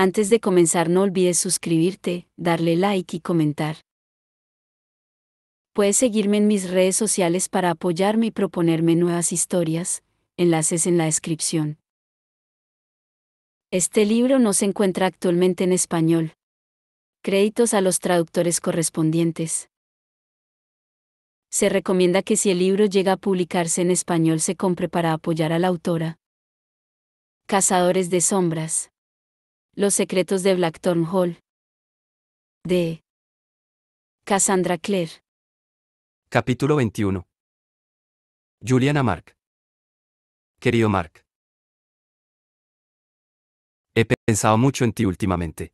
Antes de comenzar no olvides suscribirte, darle like y comentar. Puedes seguirme en mis redes sociales para apoyarme y proponerme nuevas historias, enlaces en la descripción. Este libro no se encuentra actualmente en español. Créditos a los traductores correspondientes. Se recomienda que si el libro llega a publicarse en español se compre para apoyar a la autora. Cazadores de sombras. Los secretos de Blackthorn Hall. De Cassandra Clare. Capítulo 21. Julian a Mark. Querido Mark. He pensado mucho en ti últimamente.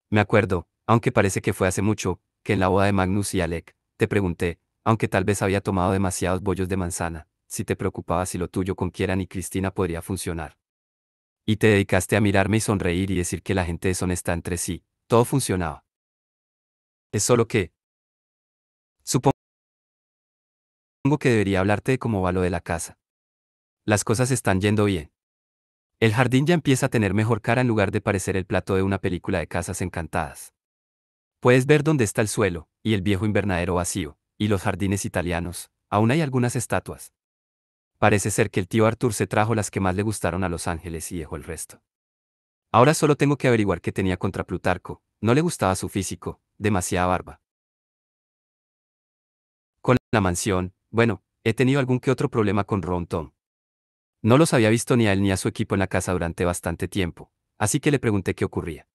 Me acuerdo, aunque parece que fue hace mucho, que en la boda de Magnus y Alec, te pregunté, aunque tal vez había tomado demasiados bollos de manzana, si te preocupaba si lo tuyo con Kieran y Cristina podría funcionar. Y te dedicaste a mirarme y sonreír y decir que la gente deshonesta entre sí, todo funcionaba. Es solo que... Supongo que debería hablarte de cómo va lo de la casa. Las cosas están yendo bien. El jardín ya empieza a tener mejor cara en lugar de parecer el plato de una película de casas encantadas. Puedes ver dónde está el suelo, y el viejo invernadero vacío, y los jardines italianos, aún hay algunas estatuas. Parece ser que el tío Arthur se trajo las que más le gustaron a Los Ángeles y dejó el resto. Ahora solo tengo que averiguar qué tenía contra Plutarco, no le gustaba su físico, demasiada barba. Con la mansión, bueno, he tenido algún que otro problema con Ron Tom. No los había visto ni a él ni a su equipo en la casa durante bastante tiempo, así que le pregunté qué ocurría.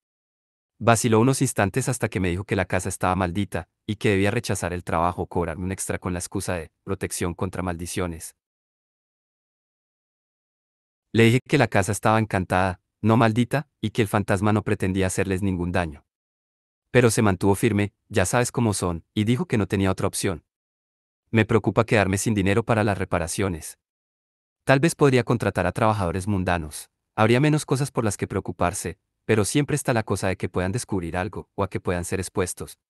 Vaciló unos instantes hasta que me dijo que la casa estaba maldita, y que debía rechazar el trabajo o cobrarme un extra con la excusa de protección contra maldiciones. Le dije que la casa estaba encantada, no maldita, y que el fantasma no pretendía hacerles ningún daño. Pero se mantuvo firme, ya sabes cómo son, y dijo que no tenía otra opción. Me preocupa quedarme sin dinero para las reparaciones. Tal vez podría contratar a trabajadores mundanos. Habría menos cosas por las que preocuparse, pero siempre está la cosa de que puedan descubrir algo, o a que puedan ser expuestos.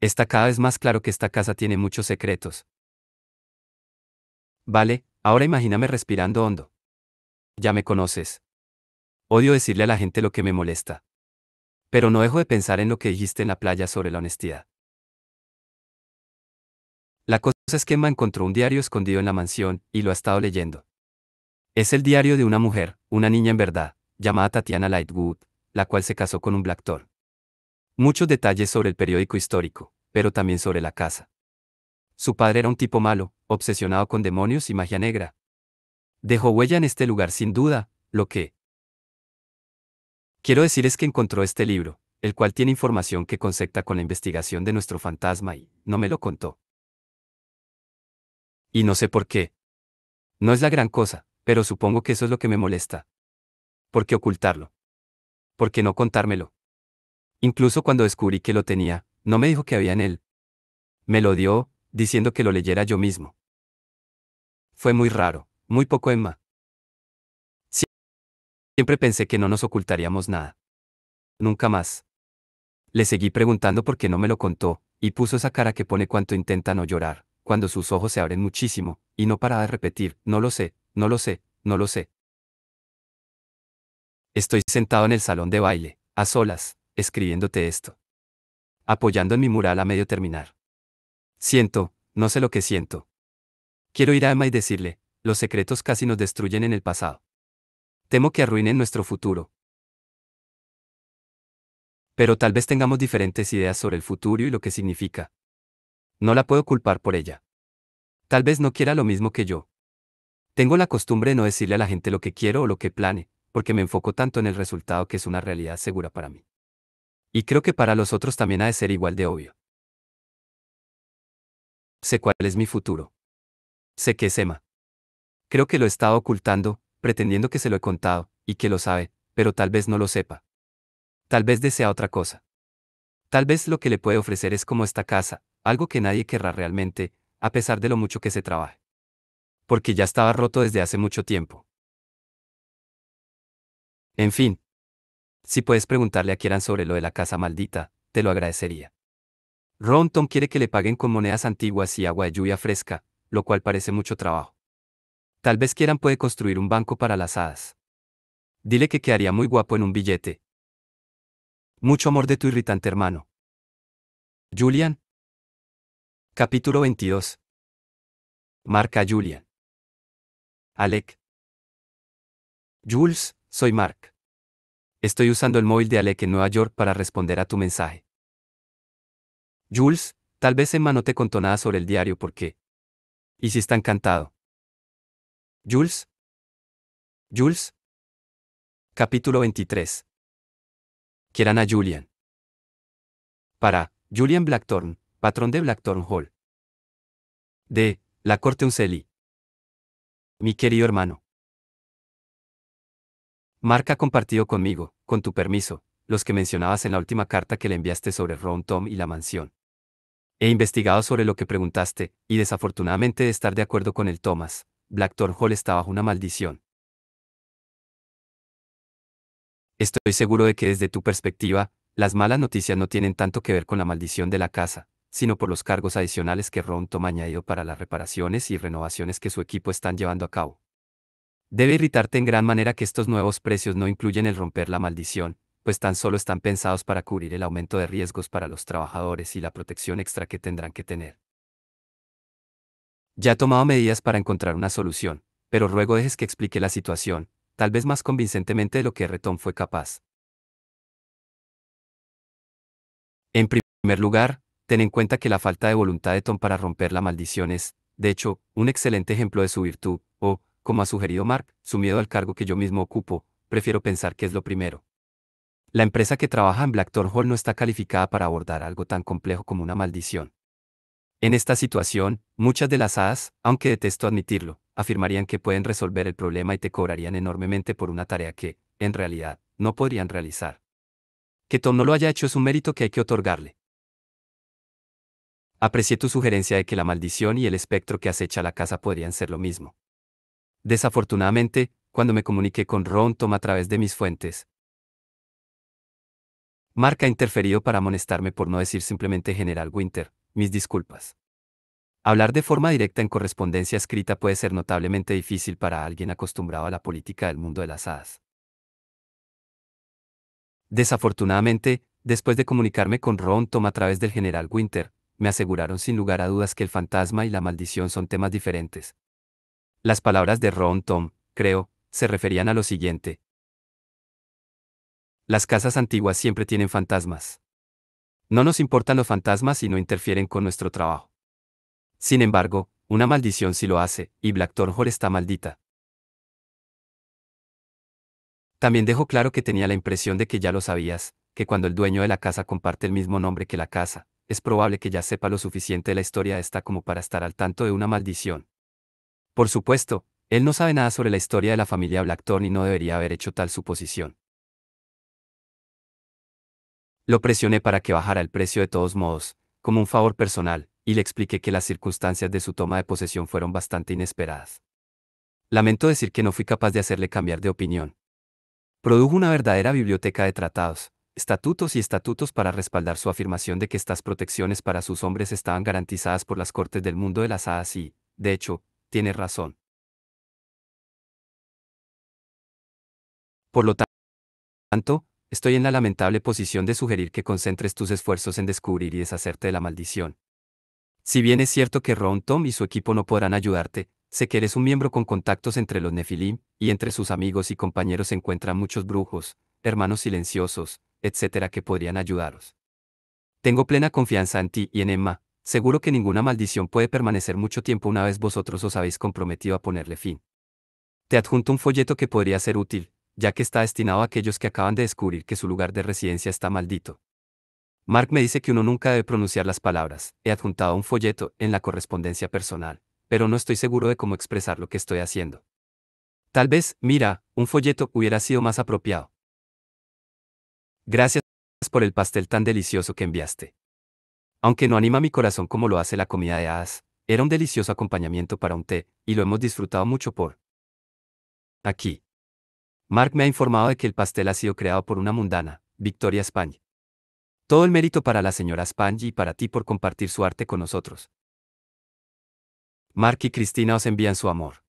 Está cada vez más claro que esta casa tiene muchos secretos. Vale, ahora imagíname respirando hondo. Ya me conoces. Odio decirle a la gente lo que me molesta. Pero no dejo de pensar en lo que dijiste en la playa sobre la honestidad. La cosa es que Emma encontró un diario escondido en la mansión, y lo ha estado leyendo. Es el diario de una mujer, una niña en verdad, llamada Tatiana Lightwood, la cual se casó con un Blackthorn. Muchos detalles sobre el periódico histórico, pero también sobre la casa. Su padre era un tipo malo, obsesionado con demonios y magia negra. Dejó huella en este lugar sin duda, lo que quiero decir es que encontró este libro, el cual tiene información que conecta con la investigación de nuestro fantasma y no me lo contó. Y no sé por qué. No es la gran cosa, pero supongo que eso es lo que me molesta. ¿Por qué ocultarlo? ¿Por qué no contármelo? Incluso cuando descubrí que lo tenía, no me dijo que había en él. Me lo dio, diciendo que lo leyera yo mismo. Fue muy raro, muy poco Emma. Siempre pensé que no nos ocultaríamos nada. Nunca más. Le seguí preguntando por qué no me lo contó, y puso esa cara que pone cuando intenta no llorar, cuando sus ojos se abren muchísimo, y no para de repetir, no lo sé, no lo sé, no lo sé. Estoy sentado en el salón de baile, a solas, escribiéndote esto. Apoyando en mi mural a medio terminar. Siento, no sé lo que siento. Quiero ir a Emma y decirle, los secretos casi nos destruyen en el pasado. Temo que arruinen nuestro futuro. Pero tal vez tengamos diferentes ideas sobre el futuro y lo que significa. No la puedo culpar por ella. Tal vez no quiera lo mismo que yo. Tengo la costumbre de no decirle a la gente lo que quiero o lo que plane, porque me enfoco tanto en el resultado que es una realidad segura para mí. Y creo que para los otros también ha de ser igual de obvio. Sé cuál es mi futuro. Sé que es Emma. Creo que lo he estado ocultando, pretendiendo que se lo he contado, y que lo sabe, pero tal vez no lo sepa. Tal vez desea otra cosa. Tal vez lo que le puede ofrecer es como esta casa, algo que nadie querrá realmente, a pesar de lo mucho que se trabaje. Porque ya estaba roto desde hace mucho tiempo. En fin. Si puedes preguntarle a Kieran sobre lo de la casa maldita, te lo agradecería. Ron Tom quiere que le paguen con monedas antiguas y agua de lluvia fresca, lo cual parece mucho trabajo. Tal vez Kieran puede construir un banco para las hadas. Dile que quedaría muy guapo en un billete. Mucho amor de tu irritante hermano. Julian. Capítulo 22. Marca Julian. Alec. Jules, soy Mark. Estoy usando el móvil de Alec en Nueva York para responder a tu mensaje. Jules, tal vez Emma no te contó nada sobre el diario porque. ¿Y si está encantado? Jules. Jules. Capítulo 23. Quieran a Julian. Para Julian Blackthorne, patrón de Blackthorne Hall. De la corte Unceli. Mi querido hermano. Mark ha compartido conmigo, con tu permiso, los que mencionabas en la última carta que le enviaste sobre Ron Tom y la mansión. He investigado sobre lo que preguntaste, y desafortunadamente de estar de acuerdo con el Thomas, Blackthorne Hall está bajo una maldición. Estoy seguro de que desde tu perspectiva, las malas noticias no tienen tanto que ver con la maldición de la casa, sino por los cargos adicionales que Ron Tom ha añadido para las reparaciones y renovaciones que su equipo están llevando a cabo. Debe irritarte en gran manera que estos nuevos precios no incluyen el romper la maldición, pues tan solo están pensados para cubrir el aumento de riesgos para los trabajadores y la protección extra que tendrán que tener. Ya he tomado medidas para encontrar una solución, pero ruego dejes que explique la situación, tal vez más convincentemente de lo que Tom fue capaz. En primer lugar, ten en cuenta que la falta de voluntad de Tom para romper la maldición es, de hecho, un excelente ejemplo de su virtud, o, como ha sugerido Mark, su miedo al cargo que yo mismo ocupo, prefiero pensar que es lo primero. La empresa que trabaja en Blackthorne Hall no está calificada para abordar algo tan complejo como una maldición. En esta situación, muchas de las hadas, aunque detesto admitirlo, afirmarían que pueden resolver el problema y te cobrarían enormemente por una tarea que, en realidad, no podrían realizar. Que Tom no lo haya hecho es un mérito que hay que otorgarle. Aprecié tu sugerencia de que la maldición y el espectro que acecha la casa podrían ser lo mismo. Desafortunadamente, cuando me comuniqué con Ron Tom a través de mis fuentes, Mark ha interferido para amonestarme por no decir simplemente General Winter, mis disculpas. Hablar de forma directa en correspondencia escrita puede ser notablemente difícil para alguien acostumbrado a la política del mundo de las hadas. Desafortunadamente, después de comunicarme con Ron Tom a través del General Winter, me aseguraron sin lugar a dudas que el fantasma y la maldición son temas diferentes. Las palabras de Ron Tom, creo, se referían a lo siguiente. Las casas antiguas siempre tienen fantasmas. No nos importan los fantasmas y no interfieren con nuestro trabajo. Sin embargo, una maldición sí lo hace, y Blackthorne Hall está maldita. También dejó claro que tenía la impresión de que ya lo sabías, que cuando el dueño de la casa comparte el mismo nombre que la casa, es probable que ya sepa lo suficiente de la historia de esta como para estar al tanto de una maldición. Por supuesto, él no sabe nada sobre la historia de la familia Blackthorne y no debería haber hecho tal suposición. Lo presioné para que bajara el precio de todos modos, como un favor personal, y le expliqué que las circunstancias de su toma de posesión fueron bastante inesperadas. Lamento decir que no fui capaz de hacerle cambiar de opinión. Produjo una verdadera biblioteca de tratados, estatutos y estatutos para respaldar su afirmación de que estas protecciones para sus hombres estaban garantizadas por las cortes del mundo de las hadas y, de hecho, tiene razón. Por lo tanto, estoy en la lamentable posición de sugerir que concentres tus esfuerzos en descubrir y deshacerte de la maldición. Si bien es cierto que Ron Tom y su equipo no podrán ayudarte, sé que eres un miembro con contactos entre los Nefilim, y entre sus amigos y compañeros se encuentran muchos brujos, hermanos silenciosos, etcétera, que podrían ayudaros. Tengo plena confianza en ti y en Emma, seguro que ninguna maldición puede permanecer mucho tiempo una vez vosotros os habéis comprometido a ponerle fin. Te adjunto un folleto que podría ser útil, ya que está destinado a aquellos que acaban de descubrir que su lugar de residencia está maldito. Mark me dice que uno nunca debe pronunciar las palabras. He adjuntado un folleto en la correspondencia personal, pero no estoy seguro de cómo expresar lo que estoy haciendo. Tal vez, mira, un folleto hubiera sido más apropiado. Gracias por el pastel tan delicioso que enviaste. Aunque no anima mi corazón como lo hace la comida de hadas, era un delicioso acompañamiento para un té, y lo hemos disfrutado mucho por aquí. Mark me ha informado de que el pastel ha sido creado por una mundana, Victoria Spange. Todo el mérito para la señora Spange y para ti por compartir su arte con nosotros. Mark y Cristina os envían su amor.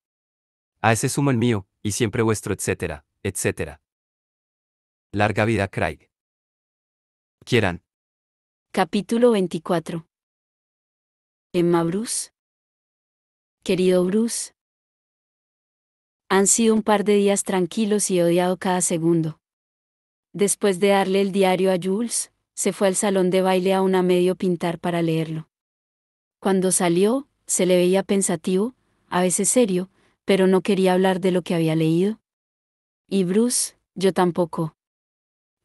A ese sumo el mío, y siempre vuestro etcétera, etcétera. Larga vida Craig. Kieran. Capítulo 24. Emma Bruce. Querido Bruce. Han sido un par de días tranquilos y he odiado cada segundo. Después de darle el diario a Jules, se fue al salón de baile aún a medio pintar para leerlo. Cuando salió, se le veía pensativo, a veces serio, pero no quería hablar de lo que había leído. Y Bruce, yo tampoco.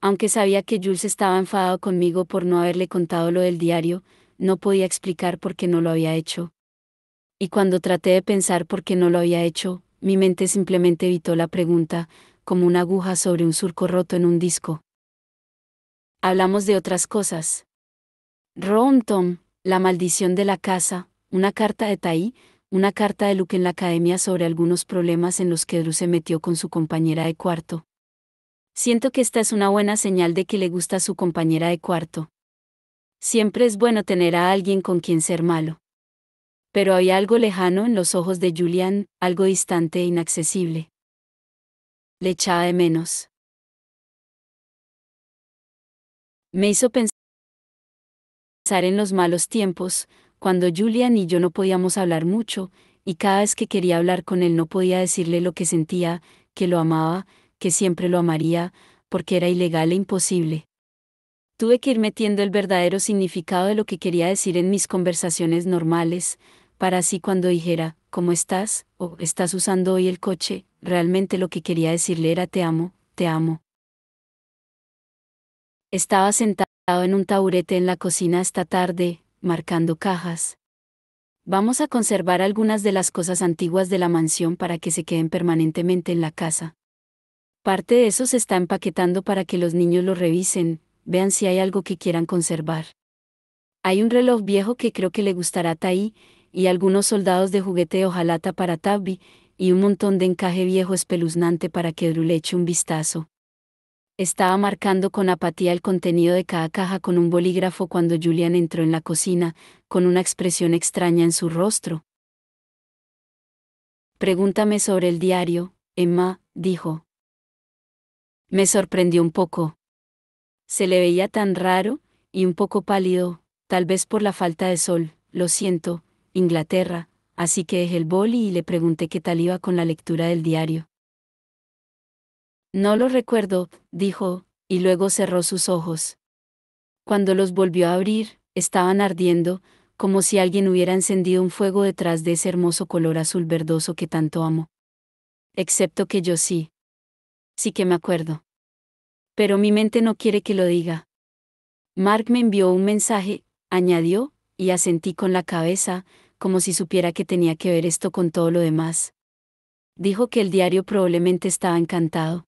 Aunque sabía que Jules estaba enfadado conmigo por no haberle contado lo del diario, no podía explicar por qué no lo había hecho. Y cuando traté de pensar por qué no lo había hecho, mi mente simplemente evitó la pregunta, como una aguja sobre un surco roto en un disco. Hablamos de otras cosas. Ron Tom, la maldición de la casa, una carta de Tai, una carta de Luke en la academia sobre algunos problemas en los que Drew se metió con su compañera de cuarto. Siento que esta es una buena señal de que le gusta a su compañera de cuarto. Siempre es bueno tener a alguien con quien ser malo. Pero había algo lejano en los ojos de Julian, algo distante e inaccesible. Le echaba de menos. Me hizo pensar en los malos tiempos, cuando Julian y yo no podíamos hablar mucho, y cada vez que quería hablar con él no podía decirle lo que sentía, que lo amaba, que siempre lo amaría, porque era ilegal e imposible. Tuve que ir metiendo el verdadero significado de lo que quería decir en mis conversaciones normales, para así cuando dijera, ¿cómo estás? O ¿estás usando hoy el coche? Realmente lo que quería decirle era te amo, te amo. Estaba sentado en un taburete en la cocina esta tarde, marcando cajas. Vamos a conservar algunas de las cosas antiguas de la mansión para que se queden permanentemente en la casa. Parte de eso se está empaquetando para que los niños lo revisen, vean si hay algo que quieran conservar. Hay un reloj viejo que creo que le gustará a Tai, y algunos soldados de juguete de hojalata para Tabby, y un montón de encaje viejo espeluznante para que Drew le eche un vistazo. Estaba marcando con apatía el contenido de cada caja con un bolígrafo cuando Julian entró en la cocina, con una expresión extraña en su rostro. Pregúntame sobre el diario, Emma, dijo. Me sorprendió un poco. Se le veía tan raro, y un poco pálido, tal vez por la falta de sol. Lo siento, Inglaterra, así que dejé el boli y le pregunté qué tal iba con la lectura del diario. No lo recuerdo, dijo, y luego cerró sus ojos. Cuando los volvió a abrir, estaban ardiendo, como si alguien hubiera encendido un fuego detrás de ese hermoso color azul verdoso que tanto amo. Excepto que yo sí. Sí que me acuerdo. Pero mi mente no quiere que lo diga. Mark me envió un mensaje, añadió, y asentí con la cabeza, como si supiera que tenía que ver esto con todo lo demás. Dijo que el diario probablemente estaba encantado.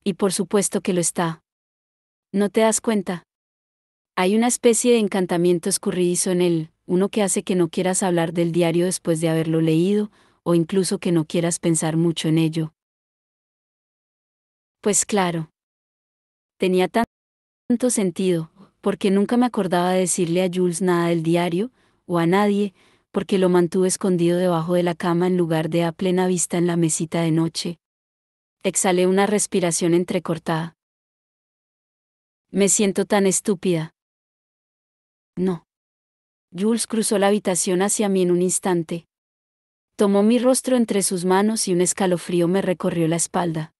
Y por supuesto que lo está. ¿No te das cuenta? Hay una especie de encantamiento escurridizo en él, uno que hace que no quieras hablar del diario después de haberlo leído, o incluso que no quieras pensar mucho en ello. Pues claro. Tenía tanto sentido, porque nunca me acordaba de decirle a Jules nada del diario, o a nadie, porque lo mantuve escondido debajo de la cama en lugar de a plena vista en la mesita de noche. Exhalé una respiración entrecortada. Me siento tan estúpida. No. Jules cruzó la habitación hacia mí en un instante. Tomó mi rostro entre sus manos y un escalofrío me recorrió la espalda.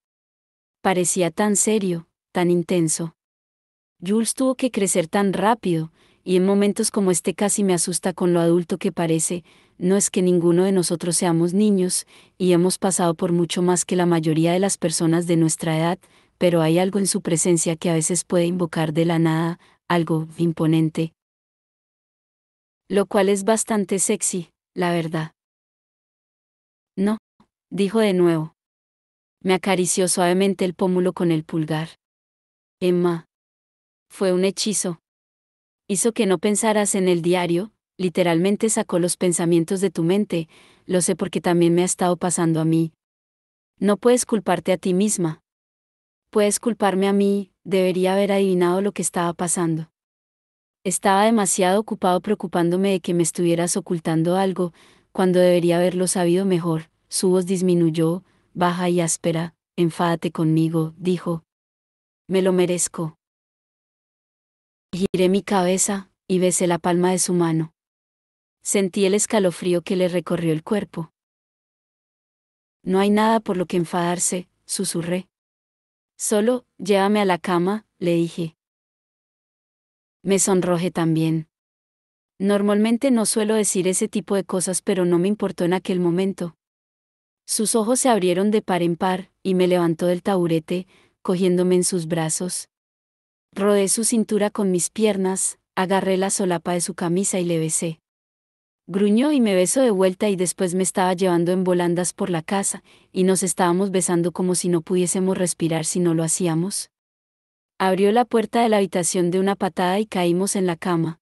Parecía tan serio, tan intenso. Jules tuvo que crecer tan rápido, y en momentos como este casi me asusta con lo adulto que parece. No es que ninguno de nosotros seamos niños, y hemos pasado por mucho más que la mayoría de las personas de nuestra edad, pero hay algo en su presencia que a veces puede invocar de la nada, algo imponente. Lo cual es bastante sexy, la verdad. No, dijo de nuevo. Me acarició suavemente el pómulo con el pulgar. Emma. Fue un hechizo. Hizo que no pensaras en el diario, literalmente sacó los pensamientos de tu mente, lo sé porque también me ha estado pasando a mí. No puedes culparte a ti misma. Puedes culparme a mí, debería haber adivinado lo que estaba pasando. Estaba demasiado ocupado preocupándome de que me estuvieras ocultando algo, cuando debería haberlo sabido mejor. Su voz disminuyó, baja y áspera. Enfádate conmigo, dijo. Me lo merezco. Giré mi cabeza, y besé la palma de su mano. Sentí el escalofrío que le recorrió el cuerpo. No hay nada por lo que enfadarse, susurré. Solo, llévame a la cama, le dije. Me sonrojé también. Normalmente no suelo decir ese tipo de cosas, pero no me importó en aquel momento. Sus ojos se abrieron de par en par, y me levantó del taburete, cogiéndome en sus brazos. Rodé su cintura con mis piernas, agarré la solapa de su camisa y le besé. Gruñó y me besó de vuelta y después me estaba llevando en volandas por la casa, y nos estábamos besando como si no pudiésemos respirar si no lo hacíamos. Abrió la puerta de la habitación de una patada y caímos en la cama.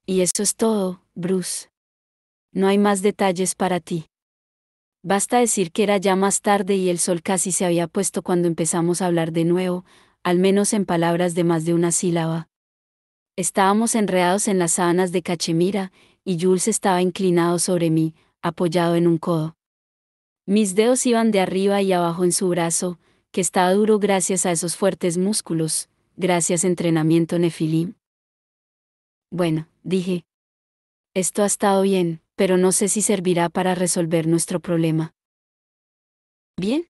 Y eso es todo, Bruce. No hay más detalles para ti. Basta decir que era ya más tarde y el sol casi se había puesto cuando empezamos a hablar de nuevo, al menos en palabras de más de una sílaba. Estábamos enredados en las sábanas de cachemira, y Jules estaba inclinado sobre mí, apoyado en un codo. Mis dedos iban de arriba y abajo en su brazo, que estaba duro gracias a esos fuertes músculos, gracias a entrenamiento nefilim. Bueno, dije. Esto ha estado bien, pero no sé si servirá para resolver nuestro problema. ¿Bien?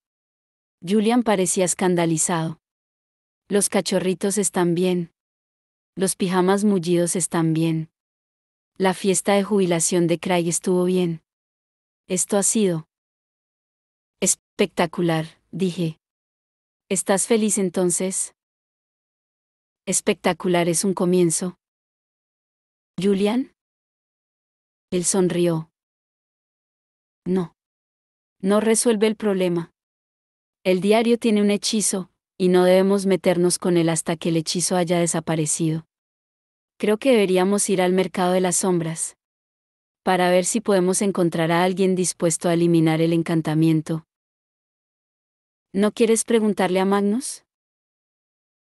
Julian parecía escandalizado. Los cachorritos están bien. Los pijamas mullidos están bien. La fiesta de jubilación de Craig estuvo bien. Esto ha sido espectacular, dije. ¿Estás feliz entonces? Espectacular es un comienzo. ¿Julian? Él sonrió. No. No resuelve el problema. El diario tiene un hechizo, y no debemos meternos con él hasta que el hechizo haya desaparecido. Creo que deberíamos ir al mercado de las sombras, para ver si podemos encontrar a alguien dispuesto a eliminar el encantamiento. ¿No quieres preguntarle a Magnus?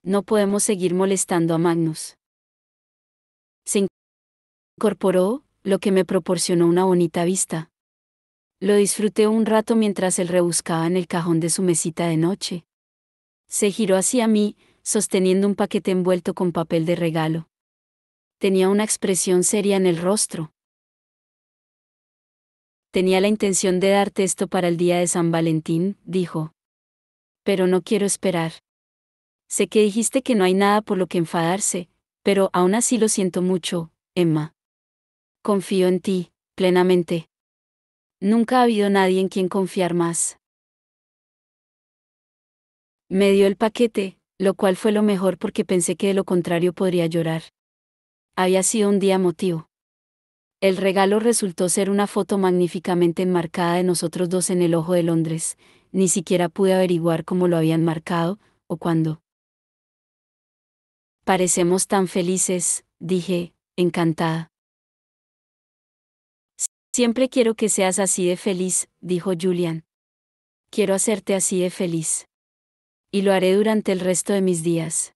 No podemos seguir molestando a Magnus. Se incorporó, lo que me proporcionó una bonita vista. Lo disfruté un rato mientras él rebuscaba en el cajón de su mesita de noche. Se giró hacia mí, sosteniendo un paquete envuelto con papel de regalo. Tenía una expresión seria en el rostro. Tenía la intención de darte esto para el día de San Valentín, dijo. Pero no quiero esperar. Sé que dijiste que no hay nada por lo que enfadarse, pero aún así lo siento mucho, Emma. Confío en ti, plenamente. Nunca ha habido nadie en quien confiar más. Me dio el paquete, lo cual fue lo mejor porque pensé que de lo contrario podría llorar. Había sido un día emotivo. El regalo resultó ser una foto magníficamente enmarcada de nosotros dos en el Ojo de Londres. Ni siquiera pude averiguar cómo lo habían marcado, o cuándo. Parecemos tan felices, dije, encantada. Siempre quiero que seas así de feliz, dijo Julian. Quiero hacerte así de feliz. Y lo haré durante el resto de mis días.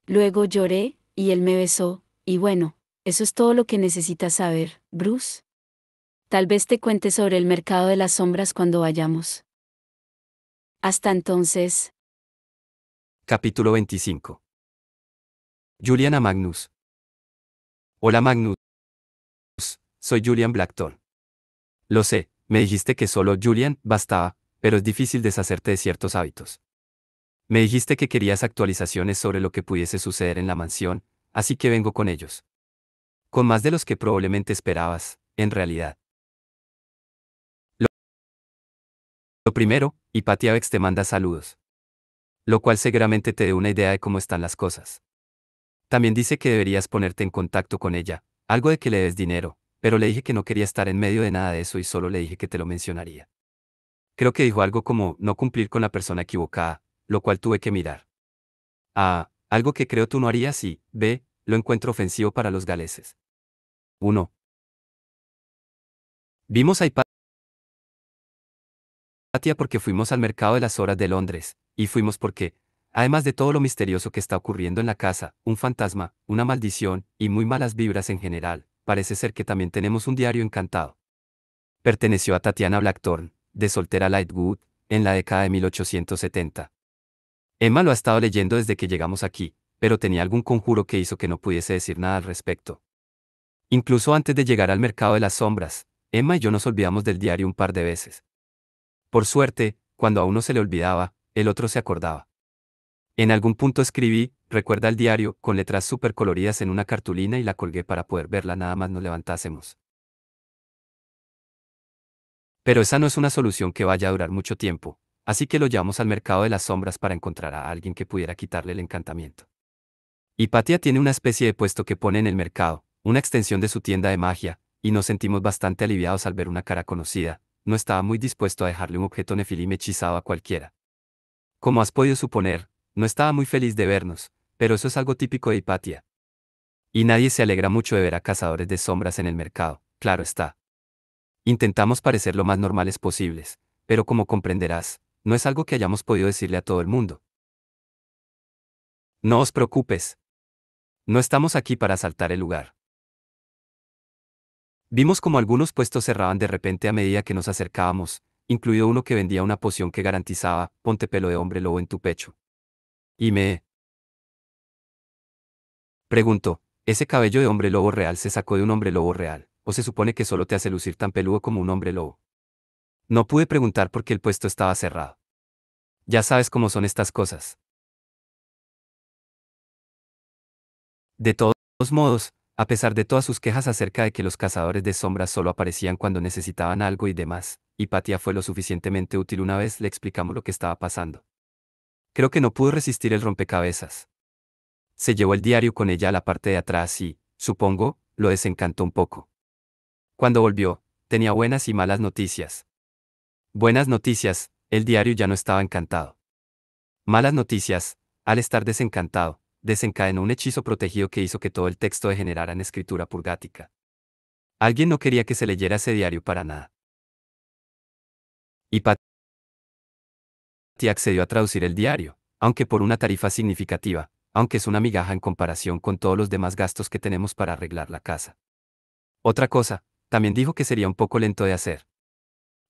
Luego lloré, y él me besó, y bueno, eso es todo lo que necesitas saber, Bruce. Tal vez te cuente sobre el mercado de las sombras cuando vayamos. Hasta entonces. Capítulo 25. Julian a Magnus. Hola Magnus. Soy Julian Blackthorne. Lo sé, me dijiste que solo Julian bastaba, pero es difícil deshacerte de ciertos hábitos. Me dijiste que querías actualizaciones sobre lo que pudiese suceder en la mansión, así que vengo con ellos. Con más de los que probablemente esperabas, en realidad. Lo primero, Hypatia Vex te manda saludos. Lo cual seguramente te dé una idea de cómo están las cosas. También dice que deberías ponerte en contacto con ella, algo de que le des dinero, pero le dije que no quería estar en medio de nada de eso y solo le dije que te lo mencionaría. Creo que dijo algo como no cumplir con la persona equivocada, lo cual tuve que mirar. Algo que creo tú no harías y, B, lo encuentro ofensivo para los galeses. 1. Vimos a Hypatia porque fuimos al mercado de las horas de Londres, y fuimos porque, además de todo lo misterioso que está ocurriendo en la casa, un fantasma, una maldición, y muy malas vibras en general, parece ser que también tenemos un diario encantado. Perteneció a Tatiana Blackthorne, de soltera Lightwood, en la década de 1870. Emma lo ha estado leyendo desde que llegamos aquí, pero tenía algún conjuro que hizo que no pudiese decir nada al respecto. Incluso antes de llegar al mercado de las sombras, Emma y yo nos olvidamos del diario un par de veces. Por suerte, cuando a uno se le olvidaba, el otro se acordaba. En algún punto escribí, recuerda el diario, con letras súper coloridas en una cartulina y la colgué para poder verla nada más nos levantásemos. Pero esa no es una solución que vaya a durar mucho tiempo, así que lo llevamos al mercado de las sombras para encontrar a alguien que pudiera quitarle el encantamiento. Hipatia tiene una especie de puesto que pone en el mercado, una extensión de su tienda de magia, y nos sentimos bastante aliviados al ver una cara conocida. No estaba muy dispuesto a dejarle un objeto nefilim hechizado a cualquiera. Como has podido suponer, no estaba muy feliz de vernos, pero eso es algo típico de Hipatia. Y nadie se alegra mucho de ver a cazadores de sombras en el mercado, claro está. Intentamos parecer lo más normales posibles, pero como comprenderás, no es algo que hayamos podido decirle a todo el mundo. No os preocupes. No estamos aquí para asaltar el lugar. Vimos como algunos puestos cerraban de repente a medida que nos acercábamos, incluido uno que vendía una poción que garantizaba, ponte pelo de hombre lobo en tu pecho. Y me preguntó, ¿ese cabello de hombre lobo real se sacó de un hombre lobo real, o se supone que solo te hace lucir tan peludo como un hombre lobo? No pude preguntar porque el puesto estaba cerrado. Ya sabes cómo son estas cosas. De todos modos, a pesar de todas sus quejas acerca de que los cazadores de sombras solo aparecían cuando necesitaban algo y demás, Hipatia fue lo suficientemente útil una vez le explicamos lo que estaba pasando. Creo que no pudo resistir el rompecabezas. Se llevó el diario con ella a la parte de atrás y, supongo, lo desencantó un poco. Cuando volvió, tenía buenas y malas noticias. Buenas noticias, el diario ya no estaba encantado. Malas noticias, al estar desencantado, desencadenó un hechizo protegido que hizo que todo el texto degenerara en escritura purgática. Alguien no quería que se leyera ese diario para nada. Y Patty accedió a traducir el diario, aunque por una tarifa significativa, aunque es una migaja en comparación con todos los demás gastos que tenemos para arreglar la casa. Otra cosa, también dijo que sería un poco lento de hacer.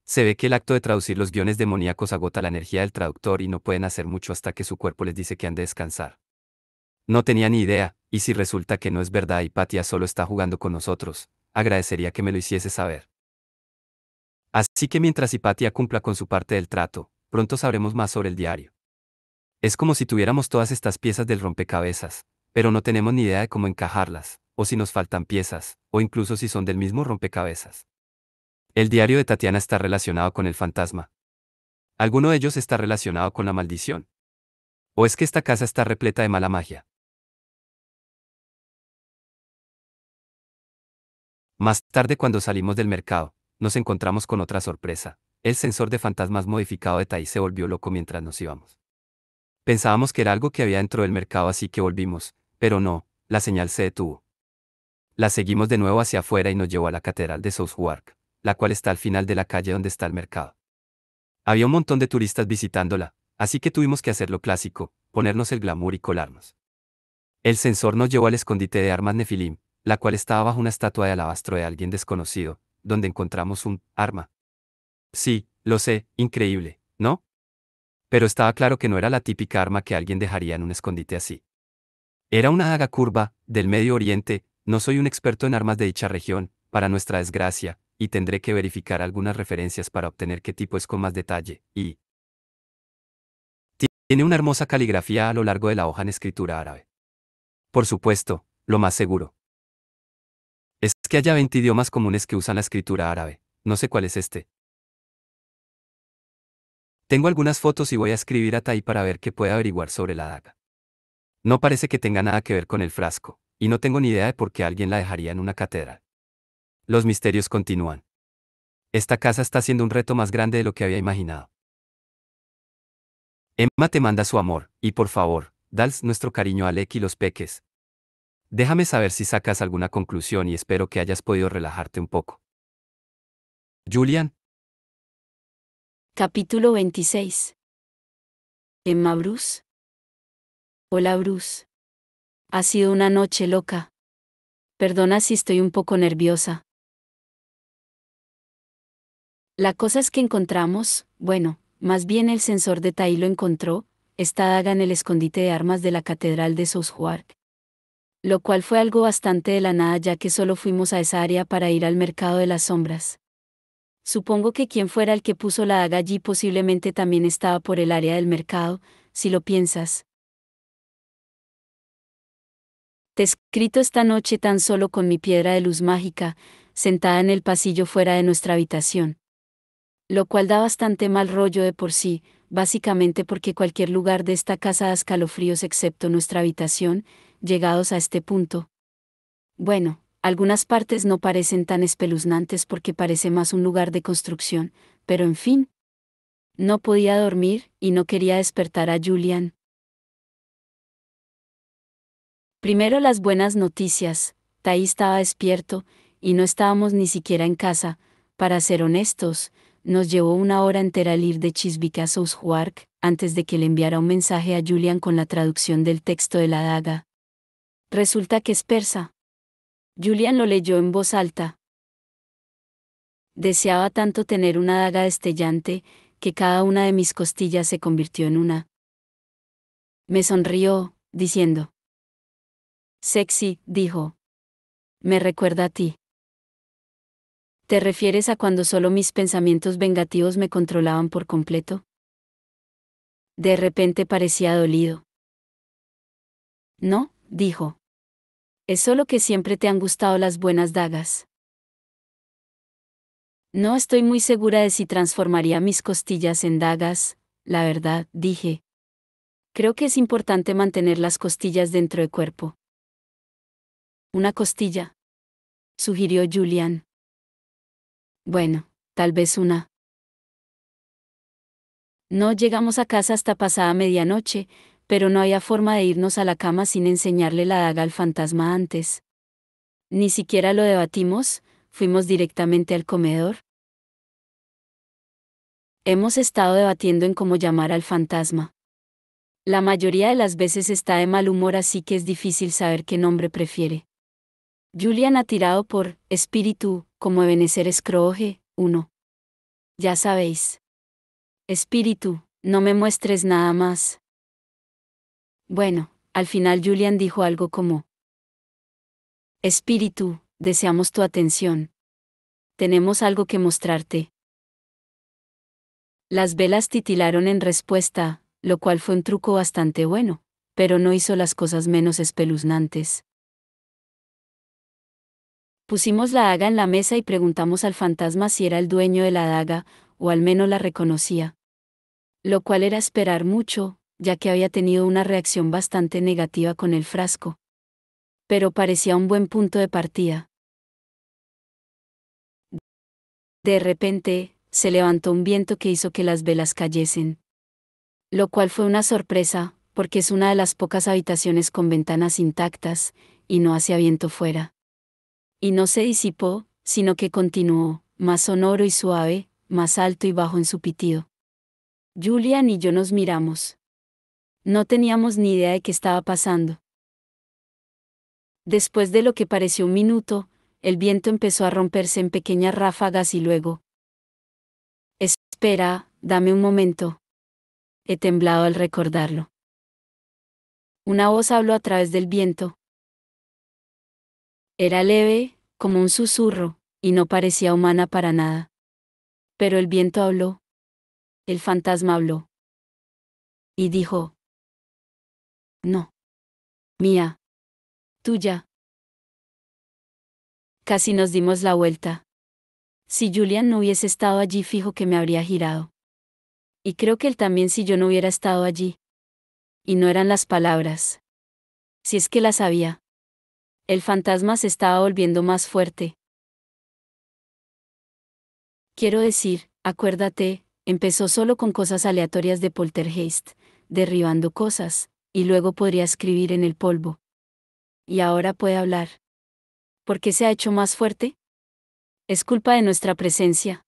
Se ve que el acto de traducir los guiones demoníacos agota la energía del traductor y no pueden hacer mucho hasta que su cuerpo les dice que han de descansar. No tenía ni idea, y si resulta que no es verdad y Patia solo está jugando con nosotros, agradecería que me lo hiciese saber. Así que mientras Hipatia cumpla con su parte del trato, pronto sabremos más sobre el diario. Es como si tuviéramos todas estas piezas del rompecabezas, pero no tenemos ni idea de cómo encajarlas, o si nos faltan piezas, o incluso si son del mismo rompecabezas. El diario de Tatiana está relacionado con el fantasma. ¿Alguno de ellos está relacionado con la maldición? ¿O es que esta casa está repleta de mala magia? Más tarde cuando salimos del mercado, nos encontramos con otra sorpresa. El sensor de fantasmas modificado de Tai se volvió loco mientras nos íbamos. Pensábamos que era algo que había dentro del mercado así que volvimos, pero no, la señal se detuvo. La seguimos de nuevo hacia afuera y nos llevó a la catedral de Southwark, la cual está al final de la calle donde está el mercado. Había un montón de turistas visitándola, así que tuvimos que hacer lo clásico, ponernos el glamour y colarnos. El sensor nos llevó al escondite de armas Nefilim, la cual estaba bajo una estatua de alabastro de alguien desconocido, donde encontramos un arma. Sí, lo sé, increíble, ¿no? Pero estaba claro que no era la típica arma que alguien dejaría en un escondite así. Era una daga curva, del Medio Oriente. No soy un experto en armas de dicha región, para nuestra desgracia, y tendré que verificar algunas referencias para obtener qué tipo es con más detalle, y tiene una hermosa caligrafía a lo largo de la hoja en escritura árabe. Por supuesto, lo más seguro es que haya 20 idiomas comunes que usan la escritura árabe, no sé cuál es este. Tengo algunas fotos y voy a escribir a Tai para ver qué puede averiguar sobre la daga. No parece que tenga nada que ver con el frasco, y no tengo ni idea de por qué alguien la dejaría en una catedral. Los misterios continúan. Esta casa está siendo un reto más grande de lo que había imaginado. Emma te manda su amor, y por favor, dals nuestro cariño a Alec y los peques. Déjame saber si sacas alguna conclusión y espero que hayas podido relajarte un poco. Julian. Capítulo 26. Emma Bruce. Hola Bruce. Ha sido una noche loca. Perdona si estoy un poco nerviosa. La cosa es que encontramos, bueno, más bien el sensor de Tai lo encontró, esta daga en el escondite de armas de la Catedral de Southwark. Lo cual fue algo bastante de la nada ya que solo fuimos a esa área para ir al mercado de las sombras. Supongo que quien fuera el que puso la daga allí posiblemente también estaba por el área del mercado, si lo piensas. Te he escrito esta noche tan solo con mi piedra de luz mágica, sentada en el pasillo fuera de nuestra habitación. Lo cual da bastante mal rollo de por sí, básicamente porque cualquier lugar de esta casa da escalofríos excepto nuestra habitación, llegados a este punto. Bueno, algunas partes no parecen tan espeluznantes porque parece más un lugar de construcción, pero en fin. No podía dormir, y no quería despertar a Julian. Primero las buenas noticias, Tai estaba despierto, y no estábamos ni siquiera en casa. Para ser honestos, nos llevó una hora entera el ir de Chiswick a Southwark, antes de que le enviara un mensaje a Julian con la traducción del texto de la daga. Resulta que es persa. Julian lo leyó en voz alta. Deseaba tanto tener una daga destellante, que cada una de mis costillas se convirtió en una. Me sonrió, diciendo. Sexy, dijo. Me recuerda a ti. ¿Te refieres a cuando solo mis pensamientos vengativos me controlaban por completo? De repente parecía dolido. No, dijo. Es solo que siempre te han gustado las buenas dagas. No estoy muy segura de si transformaría mis costillas en dagas, la verdad, dije. Creo que es importante mantener las costillas dentro del cuerpo. Una costilla, sugirió Julian. Bueno, tal vez una. No llegamos a casa hasta pasada medianoche, pero no había forma de irnos a la cama sin enseñarle la daga al fantasma antes. Ni siquiera lo debatimos, fuimos directamente al comedor. Hemos estado debatiendo en cómo llamar al fantasma. La mayoría de las veces está de mal humor, así que es difícil saber qué nombre prefiere. Julian ha tirado por espíritu, como Ebenezer Scrooge, 1. Ya sabéis. Espíritu, no me muestres nada más. Bueno, al final Julian dijo algo como: Espíritu, deseamos tu atención. Tenemos algo que mostrarte. Las velas titilaron en respuesta, lo cual fue un truco bastante bueno, pero no hizo las cosas menos espeluznantes. Pusimos la daga en la mesa y preguntamos al fantasma si era el dueño de la daga, o al menos la reconocía. Lo cual era esperar mucho, ya que había tenido una reacción bastante negativa con el frasco. Pero parecía un buen punto de partida. De repente, se levantó un viento que hizo que las velas cayesen. Lo cual fue una sorpresa, porque es una de las pocas habitaciones con ventanas intactas, y no hacía viento fuera. Y no se disipó, sino que continuó, más sonoro y suave, más alto y bajo en su pitido. Julian y yo nos miramos. No teníamos ni idea de qué estaba pasando. Después de lo que pareció un minuto, el viento empezó a romperse en pequeñas ráfagas y luego. Espera, dame un momento. He temblado al recordarlo. Una voz habló a través del viento. Era leve, como un susurro, y no parecía humana para nada. Pero el viento habló. El fantasma habló. Y dijo: No. Mía. Tuya. Casi nos dimos la vuelta. Si Julian no hubiese estado allí, fijo que me habría girado. Y creo que él también si yo no hubiera estado allí. Y no eran las palabras. Si es que las sabía. El fantasma se estaba volviendo más fuerte. Quiero decir, acuérdate, empezó solo con cosas aleatorias de poltergeist, derribando cosas, y luego podría escribir en el polvo. Y ahora puede hablar. ¿Por qué se ha hecho más fuerte? ¿Es culpa de nuestra presencia?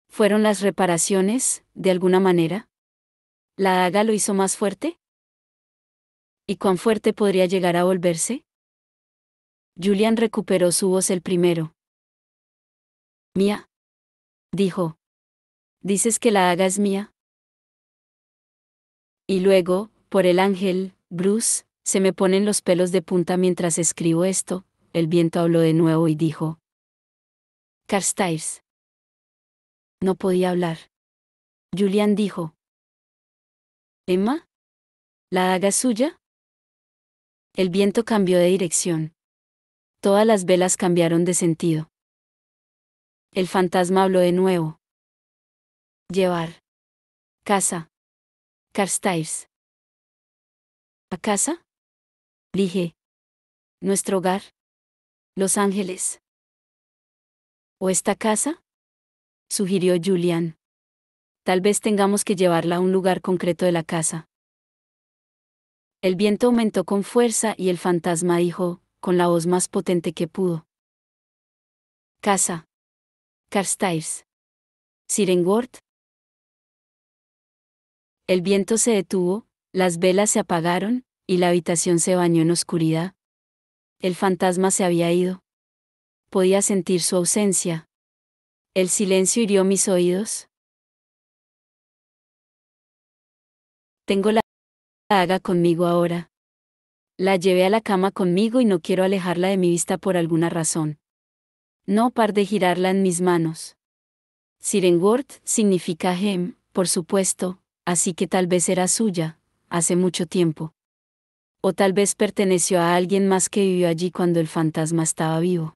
¿Fueron las reparaciones, de alguna manera? ¿La daga lo hizo más fuerte? ¿Y cuán fuerte podría llegar a volverse? Julian recuperó su voz el primero. Mía. Dijo. ¿Dices que la daga es mía? Y luego, por el ángel, Bruce, se me ponen los pelos de punta mientras escribo esto. El viento habló de nuevo y dijo: Carstairs. No podía hablar. Julian dijo: ¿Emma? ¿La daga es suya? El viento cambió de dirección. Todas las velas cambiaron de sentido. El fantasma habló de nuevo. Llevar. Casa. Carstairs. ¿A casa? Dije. ¿Nuestro hogar? Los Ángeles. ¿O esta casa? Sugirió Julian. Tal vez tengamos que llevarla a un lugar concreto de la casa. El viento aumentó con fuerza y el fantasma dijo, con la voz más potente que pudo: Casa. Carstairs. Sirenworth. El viento se detuvo, las velas se apagaron, y la habitación se bañó en oscuridad. El fantasma se había ido. Podía sentir su ausencia. El silencio hirió mis oídos. Tengo la daga conmigo ahora. La llevé a la cama conmigo y no quiero alejarla de mi vista por alguna razón. No par de girarla en mis manos. Sirenworth significa gem, por supuesto, así que tal vez era suya, hace mucho tiempo. O tal vez perteneció a alguien más que vivió allí cuando el fantasma estaba vivo.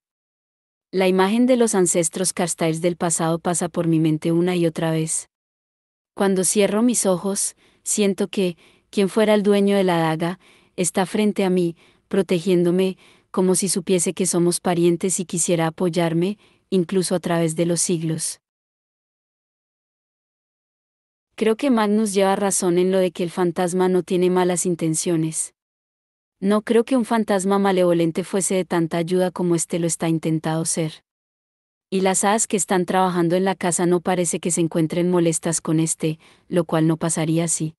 La imagen de los ancestros Carstairs del pasado pasa por mi mente una y otra vez. Cuando cierro mis ojos, siento que, quien fuera el dueño de la daga, está frente a mí, protegiéndome, como si supiese que somos parientes y quisiera apoyarme, incluso a través de los siglos. Creo que Magnus lleva razón en lo de que el fantasma no tiene malas intenciones. No creo que un fantasma malevolente fuese de tanta ayuda como este lo está intentado ser. Y las hadas que están trabajando en la casa no parece que se encuentren molestas con este, lo cual no pasaría si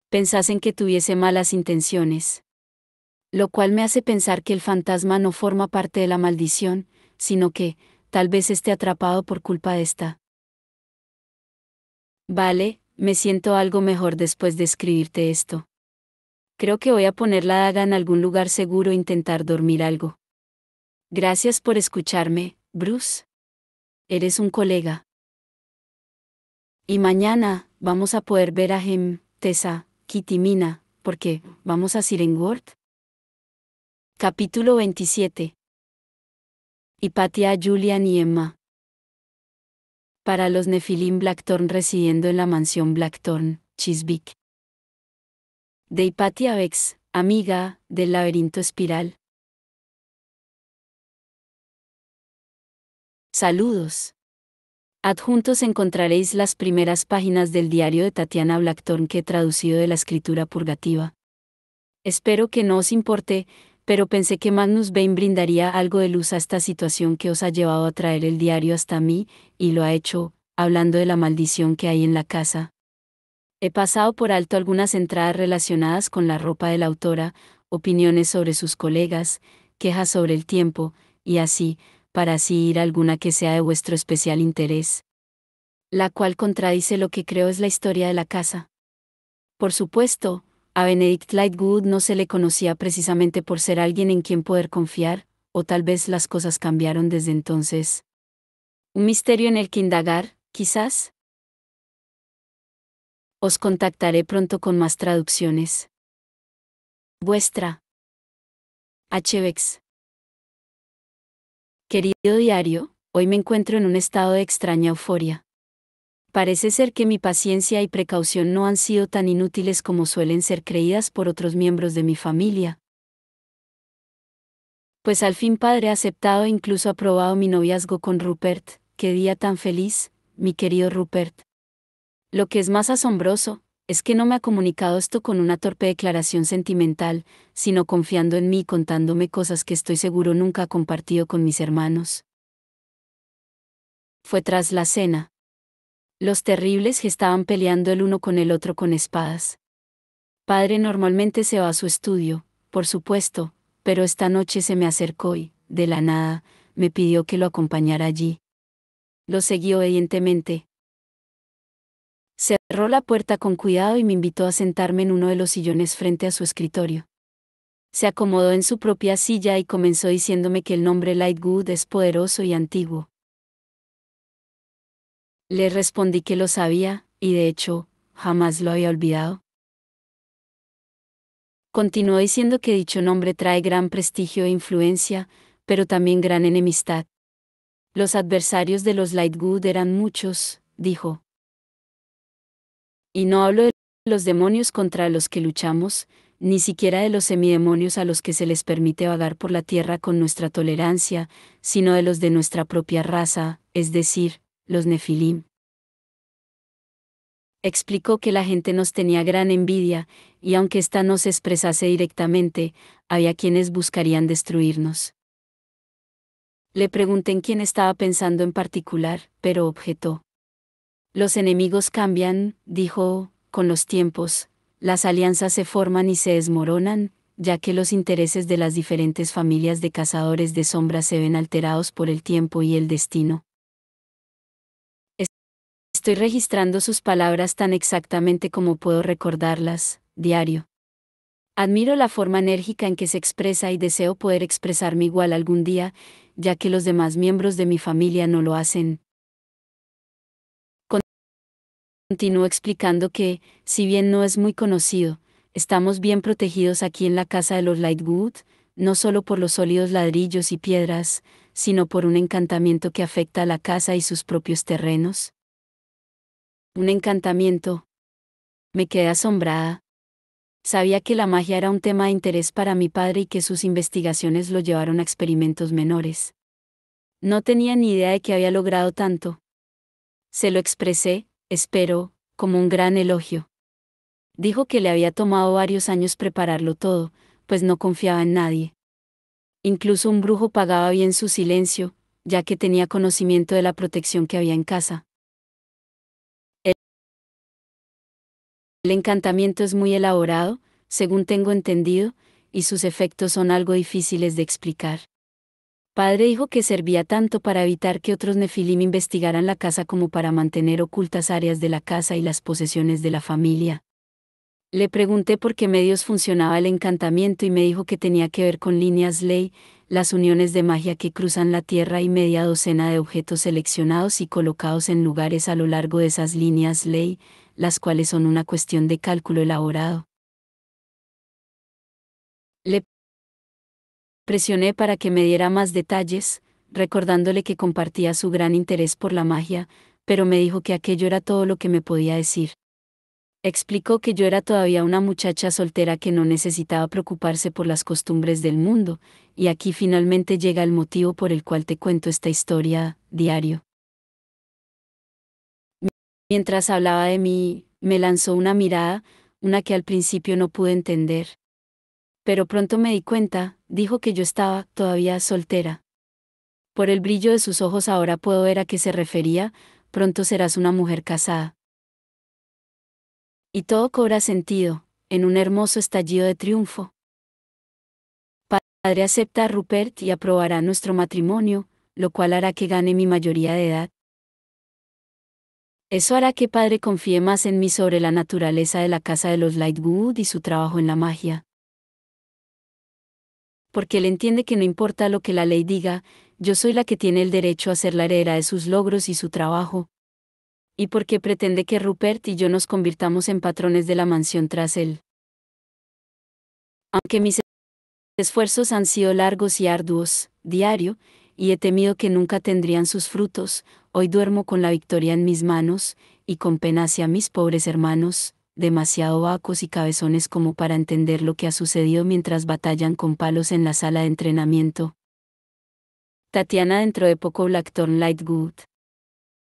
pensasen que tuviese malas intenciones. Lo cual me hace pensar que el fantasma no forma parte de la maldición, sino que, tal vez esté atrapado por culpa de esta. Vale, me siento algo mejor después de escribirte esto. Creo que voy a poner la daga en algún lugar seguro e intentar dormir algo. Gracias por escucharme, Bruce. Eres un colega. Y mañana, vamos a poder ver a Tessa, Kitty y Mina, porque, ¿vamos a Sirenworth? Capítulo 27. Hypatia, Julian y Emma. Para los Nephilim Blackthorn residiendo en la mansión Blackthorn, Chiswick. De Hypatia Vex, amiga, del laberinto espiral. Saludos. Adjuntos encontraréis las primeras páginas del diario de Tatiana Blackthorn que he traducido de la escritura purgativa. Espero que no os importe, pero pensé que Magnus Bane brindaría algo de luz a esta situación que os ha llevado a traer el diario hasta mí, y lo ha hecho, hablando de la maldición que hay en la casa. He pasado por alto algunas entradas relacionadas con la ropa de la autora, opiniones sobre sus colegas, quejas sobre el tiempo, y así, para así ir a alguna que sea de vuestro especial interés, la cual contradice lo que creo es la historia de la casa. Por supuesto, a Benedict Lightwood no se le conocía precisamente por ser alguien en quien poder confiar, o tal vez las cosas cambiaron desde entonces. Un misterio en el que indagar, quizás. Os contactaré pronto con más traducciones. Vuestra HBEX. Querido diario, hoy me encuentro en un estado de extraña euforia. Parece ser que mi paciencia y precaución no han sido tan inútiles como suelen ser creídas por otros miembros de mi familia. Pues al fin padre ha aceptado e incluso aprobado mi noviazgo con Rupert. Qué día tan feliz, mi querido Rupert. Lo que es más asombroso, es que no me ha comunicado esto con una torpe declaración sentimental, sino confiando en mí y contándome cosas que estoy seguro nunca ha compartido con mis hermanos. Fue tras la cena. Los terribles que estaban peleando el uno con el otro con espadas. Padre normalmente se va a su estudio, por supuesto, pero esta noche se me acercó y, de la nada, me pidió que lo acompañara allí. Lo seguí obedientemente. Cerró la puerta con cuidado y me invitó a sentarme en uno de los sillones frente a su escritorio. Se acomodó en su propia silla y comenzó diciéndome que el nombre Lightwood es poderoso y antiguo. Le respondí que lo sabía, y de hecho, jamás lo había olvidado. Continuó diciendo que dicho nombre trae gran prestigio e influencia, pero también gran enemistad. Los adversarios de los Lightwood eran muchos, dijo. Y no hablo de los demonios contra los que luchamos, ni siquiera de los semidemonios a los que se les permite vagar por la tierra con nuestra tolerancia, sino de los de nuestra propia raza, es decir, los Nefilim. Explicó que la gente nos tenía gran envidia, y aunque ésta no se expresase directamente, había quienes buscarían destruirnos. Le pregunté en quién estaba pensando en particular, pero objetó. Los enemigos cambian, dijo, con los tiempos, las alianzas se forman y se desmoronan, ya que los intereses de las diferentes familias de cazadores de sombras se ven alterados por el tiempo y el destino. Estoy registrando sus palabras tan exactamente como puedo recordarlas, diario. Admiro la forma enérgica en que se expresa y deseo poder expresarme igual algún día, ya que los demás miembros de mi familia no lo hacen. Continuó explicando que, si bien no es muy conocido, estamos bien protegidos aquí en la casa de los Lightwood, no solo por los sólidos ladrillos y piedras, sino por un encantamiento que afecta a la casa y sus propios terrenos. Un encantamiento. Me quedé asombrada. Sabía que la magia era un tema de interés para mi padre y que sus investigaciones lo llevaron a experimentos menores. No tenía ni idea de que había logrado tanto. Se lo expresé, espero, como un gran elogio. Dijo que le había tomado varios años prepararlo todo, pues no confiaba en nadie. Incluso un brujo pagaba bien su silencio, ya que tenía conocimiento de la protección que había en casa. El encantamiento es muy elaborado, según tengo entendido, y sus efectos son algo difíciles de explicar. Padre dijo que servía tanto para evitar que otros Nefilim investigaran la casa como para mantener ocultas áreas de la casa y las posesiones de la familia. Le pregunté por qué medios funcionaba el encantamiento y me dijo que tenía que ver con líneas ley, las uniones de magia que cruzan la tierra y media docena de objetos seleccionados y colocados en lugares a lo largo de esas líneas ley, las cuales son una cuestión de cálculo elaborado. Le presioné para que me diera más detalles, recordándole que compartía su gran interés por la magia, pero me dijo que aquello era todo lo que me podía decir. Explicó que yo era todavía una muchacha soltera que no necesitaba preocuparse por las costumbres del mundo, y aquí finalmente llega el motivo por el cual te cuento esta historia, diario. Mientras hablaba de mí, me lanzó una mirada, una que al principio no pude entender. Pero pronto me di cuenta, dijo que yo estaba todavía soltera. Por el brillo de sus ojos ahora puedo ver a qué se refería, pronto serás una mujer casada. Y todo cobra sentido, en un hermoso estallido de triunfo. Padre acepta a Rupert y aprobará nuestro matrimonio, lo cual hará que gane mi mayoría de edad. Eso hará que padre confíe más en mí sobre la naturaleza de la casa de los Lightwood y su trabajo en la magia. Porque él entiende que no importa lo que la ley diga, yo soy la que tiene el derecho a ser la heredera de sus logros y su trabajo. Y porque pretende que Rupert y yo nos convirtamos en patrones de la mansión tras él. Aunque mis esfuerzos han sido largos y arduos, diario, y he temido que nunca tendrían sus frutos, hoy duermo con la victoria en mis manos, y con pena hacia mis pobres hermanos, demasiado vacos y cabezones como para entender lo que ha sucedido mientras batallan con palos en la sala de entrenamiento. Tatiana dentro de poco Blackthorn Lightwood.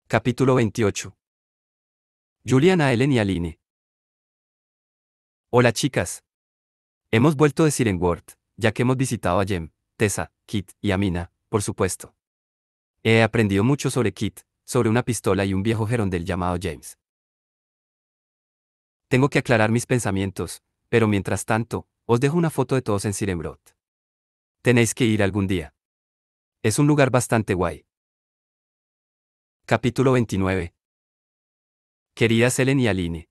Capítulo 28. Julian a Ellen y Aline. Hola chicas. Hemos vuelto de Sirenworth, ya que hemos visitado a Jem, Tessa, Kit y Amina, por supuesto. He aprendido mucho sobre Kit, sobre una pistola y un viejo gerondel llamado James. Tengo que aclarar mis pensamientos, pero mientras tanto, os dejo una foto de todos en Sirenworth. Tenéis que ir algún día. Es un lugar bastante guay. Capítulo 29. Queridas Ellen y Aline.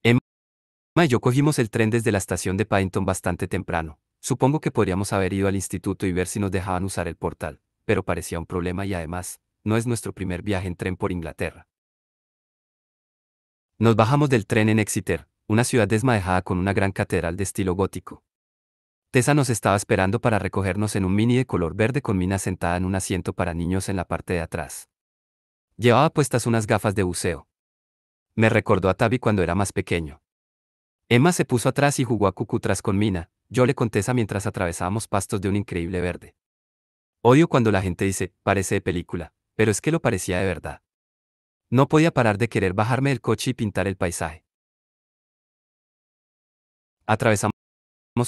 Emma y yo cogimos el tren desde la estación de Paddington bastante temprano. Supongo que podríamos haber ido al instituto y ver si nos dejaban usar el portal, pero parecía un problema y además, no es nuestro primer viaje en tren por Inglaterra. Nos bajamos del tren en Exeter, una ciudad desmadejada con una gran catedral de estilo gótico. Tessa nos estaba esperando para recogernos en un mini de color verde con Mina sentada en un asiento para niños en la parte de atrás. Llevaba puestas unas gafas de buceo. Me recordó a Tabby cuando era más pequeño. Emma se puso atrás y jugó a cucutras con Mina. Yo le conté esa mientras atravesábamos pastos de un increíble verde. Odio cuando la gente dice, parece de película, pero es que lo parecía de verdad. No podía parar de querer bajarme del coche y pintar el paisaje. Atravesamos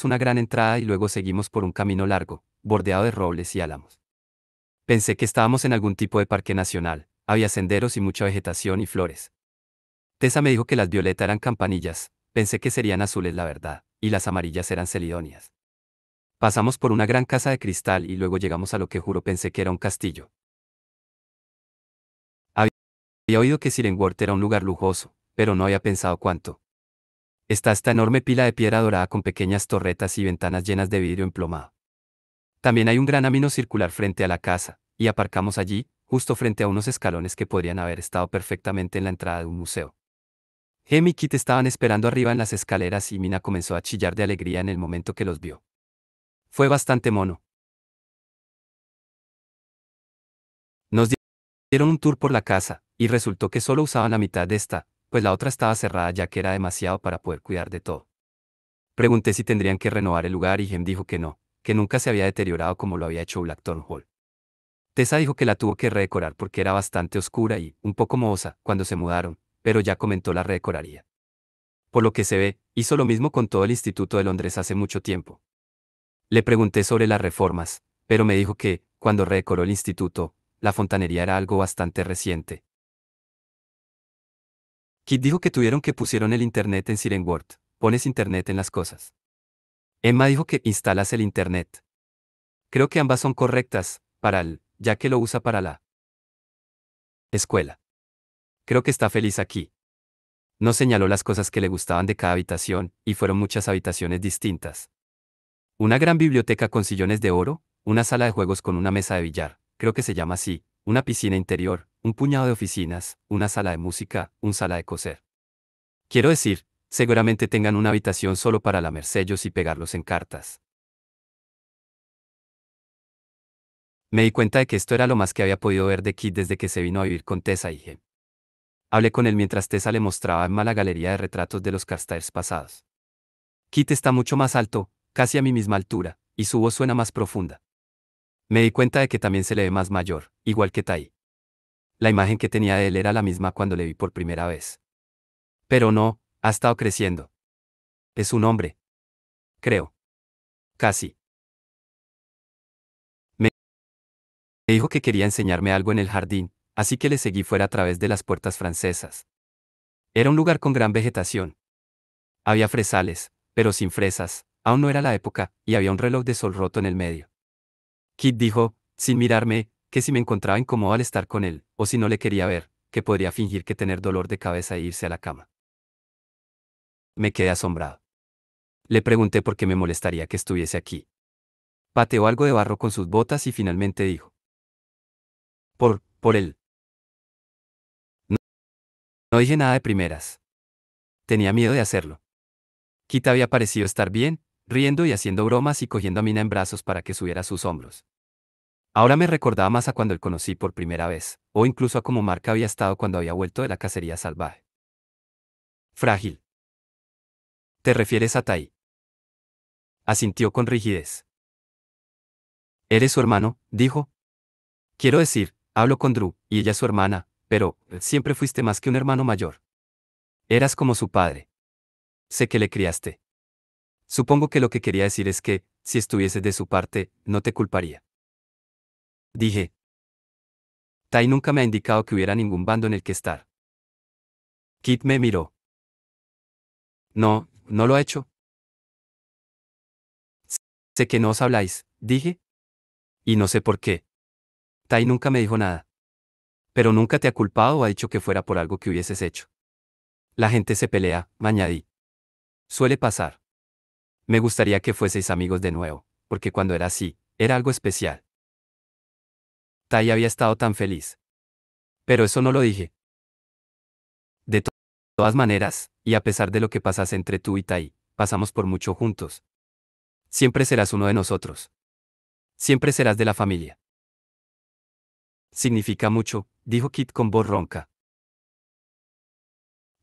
una gran entrada y luego seguimos por un camino largo, bordeado de robles y álamos. Pensé que estábamos en algún tipo de parque nacional, había senderos y mucha vegetación y flores. Tessa me dijo que las violetas eran campanillas, pensé que serían azules la verdad, y las amarillas eran celidonias. Pasamos por una gran casa de cristal y luego llegamos a lo que juro pensé que era un castillo. Había oído que Cirenworth era un lugar lujoso, pero no había pensado cuánto. Está esta enorme pila de piedra dorada con pequeñas torretas y ventanas llenas de vidrio emplomado. También hay un gran camino circular frente a la casa, y aparcamos allí, justo frente a unos escalones que podrían haber estado perfectamente en la entrada de un museo. Hem y Kit estaban esperando arriba en las escaleras y Mina comenzó a chillar de alegría en el momento que los vio. Fue bastante mono. Nos dieron un tour por la casa, y resultó que solo usaban la mitad de esta, pues la otra estaba cerrada ya que era demasiado para poder cuidar de todo. Pregunté si tendrían que renovar el lugar y Hem dijo que no, que nunca se había deteriorado como lo había hecho Blackthorn Hall. Tessa dijo que la tuvo que redecorar porque era bastante oscura y un poco mohosa cuando se mudaron, pero ya comentó la redecoraría. Por lo que se ve, hizo lo mismo con todo el Instituto de Londres hace mucho tiempo. Le pregunté sobre las reformas, pero me dijo que, cuando redecoró el instituto, la fontanería era algo bastante reciente. Kit dijo que tuvieron que pusieron el internet en Cirenworth. Pones internet en las cosas. Emma dijo que instalas el internet. Creo que ambas son correctas, ya que lo usa para la escuela. Creo que está feliz aquí. Nos señaló las cosas que le gustaban de cada habitación, y fueron muchas habitaciones distintas. Una gran biblioteca con sillones de oro, una sala de juegos con una mesa de billar, creo que se llama así, una piscina interior, un puñado de oficinas, una sala de música, una sala de coser. Quiero decir, seguramente tengan una habitación solo para lamer sellos y pegarlos en cartas. Me di cuenta de que esto era lo más que había podido ver de Kit desde que se vino a vivir con Tessa y Hem. Hablé con él mientras Tessa le mostraba en la galería de retratos de los Carstairs pasados. Kit está mucho más alto, casi a mi misma altura, y su voz suena más profunda. Me di cuenta de que también se le ve más mayor, igual que Tai. La imagen que tenía de él era la misma cuando le vi por primera vez. Pero no, ha estado creciendo. Es un hombre. Creo. Casi. Me dijo que quería enseñarme algo en el jardín, así que le seguí fuera a través de las puertas francesas. Era un lugar con gran vegetación. Había fresales, pero sin fresas, aún no era la época, y había un reloj de sol roto en el medio. Kit dijo, sin mirarme, que si me encontraba incómodo al estar con él, o si no le quería ver, que podría fingir que tener dolor de cabeza e irse a la cama. Me quedé asombrado. Le pregunté por qué me molestaría que estuviese aquí. Pateó algo de barro con sus botas y finalmente dijo. Por él. No, no dije nada de primeras. Tenía miedo de hacerlo. Kit había parecido estar bien, riendo y haciendo bromas y cogiendo a Mina en brazos para que subiera a sus hombros. Ahora me recordaba más a cuando él conocí por primera vez, o incluso a cómo Mark había estado cuando había vuelto de la cacería salvaje. Frágil. ¿Te refieres a Tai? Asintió con rigidez. ¿Eres su hermano?, dijo. Quiero decir, hablo con Drew, y ella es su hermana, pero, siempre fuiste más que un hermano mayor. Eras como su padre. Sé que le criaste. Supongo que lo que quería decir es que, si estuvieses de su parte, no te culparía. Dije. Tai nunca me ha indicado que hubiera ningún bando en el que estar. Kit me miró. No, no lo ha hecho. Sé que no os habláis, dije. Y no sé por qué. Tai nunca me dijo nada. Pero nunca te ha culpado o ha dicho que fuera por algo que hubieses hecho. La gente se pelea, me añadí. Suele pasar. Me gustaría que fueseis amigos de nuevo, porque cuando era así, era algo especial. Tai había estado tan feliz. Pero eso no lo dije. De todas maneras, y a pesar de lo que pasase entre tú y Tai, pasamos por mucho juntos. Siempre serás uno de nosotros. Siempre serás de la familia. Significa mucho, dijo Kit con voz ronca.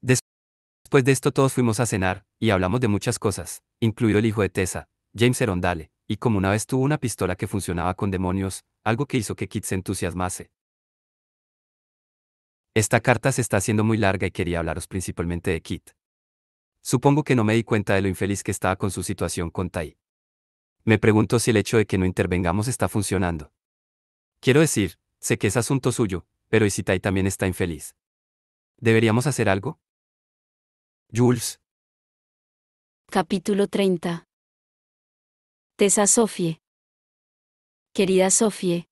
Después de esto todos fuimos a cenar, y hablamos de muchas cosas, incluido el hijo de Tessa, James Herondale, y como una vez tuvo una pistola que funcionaba con demonios, algo que hizo que Kit se entusiasmase. Esta carta se está haciendo muy larga y quería hablaros principalmente de Kit. Supongo que no me di cuenta de lo infeliz que estaba con su situación con Tai. Me pregunto si el hecho de que no intervengamos está funcionando. Quiero decir, sé que es asunto suyo, pero ¿y si Tai también está infeliz? ¿Deberíamos hacer algo? Jules. Capítulo 30. Tessa Sophie. Querida Sophie.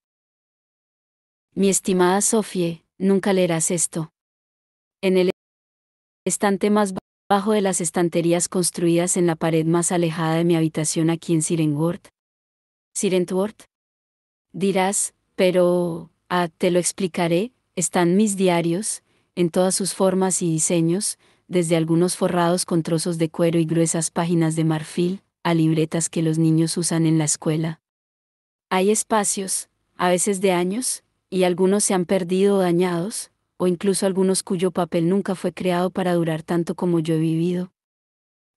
Mi estimada Sophie, nunca leerás esto. En el estante más bajo de las estanterías construidas en la pared más alejada de mi habitación aquí en Sirentworth. ¿Sirentworth? Dirás, pero, te lo explicaré, están mis diarios, en todas sus formas y diseños, desde algunos forrados con trozos de cuero y gruesas páginas de marfil, a libretas que los niños usan en la escuela. Hay espacios, a veces de años, y algunos se han perdido o dañados, o incluso algunos cuyo papel nunca fue creado para durar tanto como yo he vivido.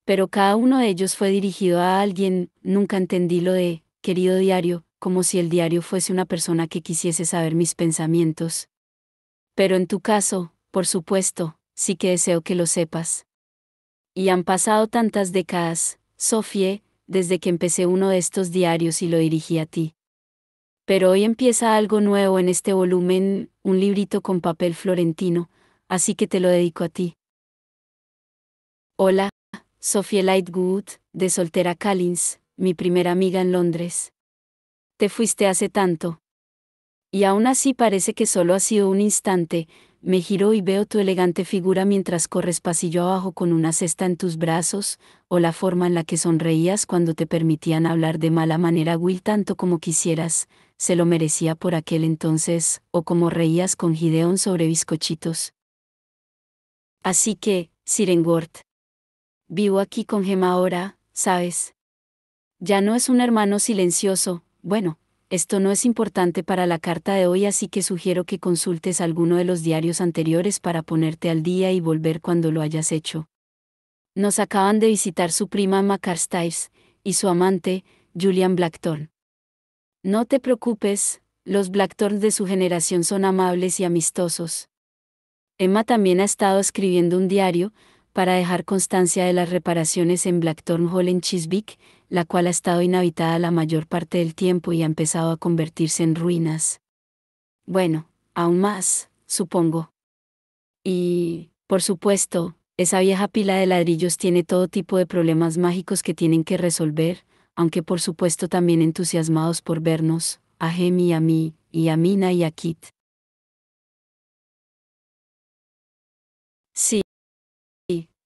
Pero cada uno de ellos fue dirigido a alguien, nunca entendí lo de, querido diario, como si el diario fuese una persona que quisiese saber mis pensamientos. Pero en tu caso, por supuesto, sí que deseo que lo sepas. Y han pasado tantas décadas, Sophie, desde que empecé uno de estos diarios y lo dirigí a ti. Pero hoy empieza algo nuevo en este volumen, un librito con papel florentino, así que te lo dedico a ti. Hola, Sophie Lightwood, de Soltera Collins, mi primera amiga en Londres. Te fuiste hace tanto. Y aún así parece que solo ha sido un instante, me giro y veo tu elegante figura mientras corres pasillo abajo con una cesta en tus brazos, o la forma en la que sonreías cuando te permitían hablar de mala manera a Will tanto como quisieras, se lo merecía por aquel entonces, o como reías con Gideon sobre bizcochitos. Así que, Sirentworth. Vivo aquí con Gemma ahora, ¿sabes? Ya no es un hermano silencioso, bueno. Esto no es importante para la carta de hoy, así que sugiero que consultes alguno de los diarios anteriores para ponerte al día y volver cuando lo hayas hecho. Nos acaban de visitar su prima Emma Carstairs y su amante, Julian Blackthorne. No te preocupes, los Blackthorne de su generación son amables y amistosos. Emma también ha estado escribiendo un diario, para dejar constancia de las reparaciones en Blackthorne Hall en Chiswick, la cual ha estado inhabitada la mayor parte del tiempo y ha empezado a convertirse en ruinas. Bueno, aún más, supongo. Y, por supuesto, esa vieja pila de ladrillos tiene todo tipo de problemas mágicos que tienen que resolver, aunque por supuesto también entusiasmados por vernos, a Gemi y a mí, y a Mina y a Kit. Sí.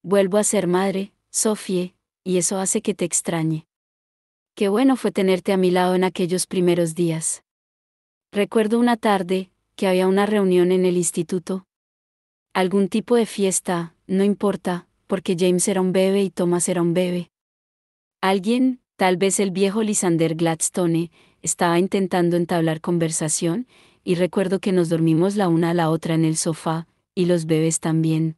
Vuelvo a ser madre, Sophie, y eso hace que te extrañe. Qué bueno fue tenerte a mi lado en aquellos primeros días. Recuerdo una tarde, que había una reunión en el instituto. Algún tipo de fiesta, no importa, porque James era un bebé y Thomas era un bebé. Alguien, tal vez el viejo Lysander Gladstone, estaba intentando entablar conversación, y recuerdo que nos dormimos la una a la otra en el sofá, y los bebés también.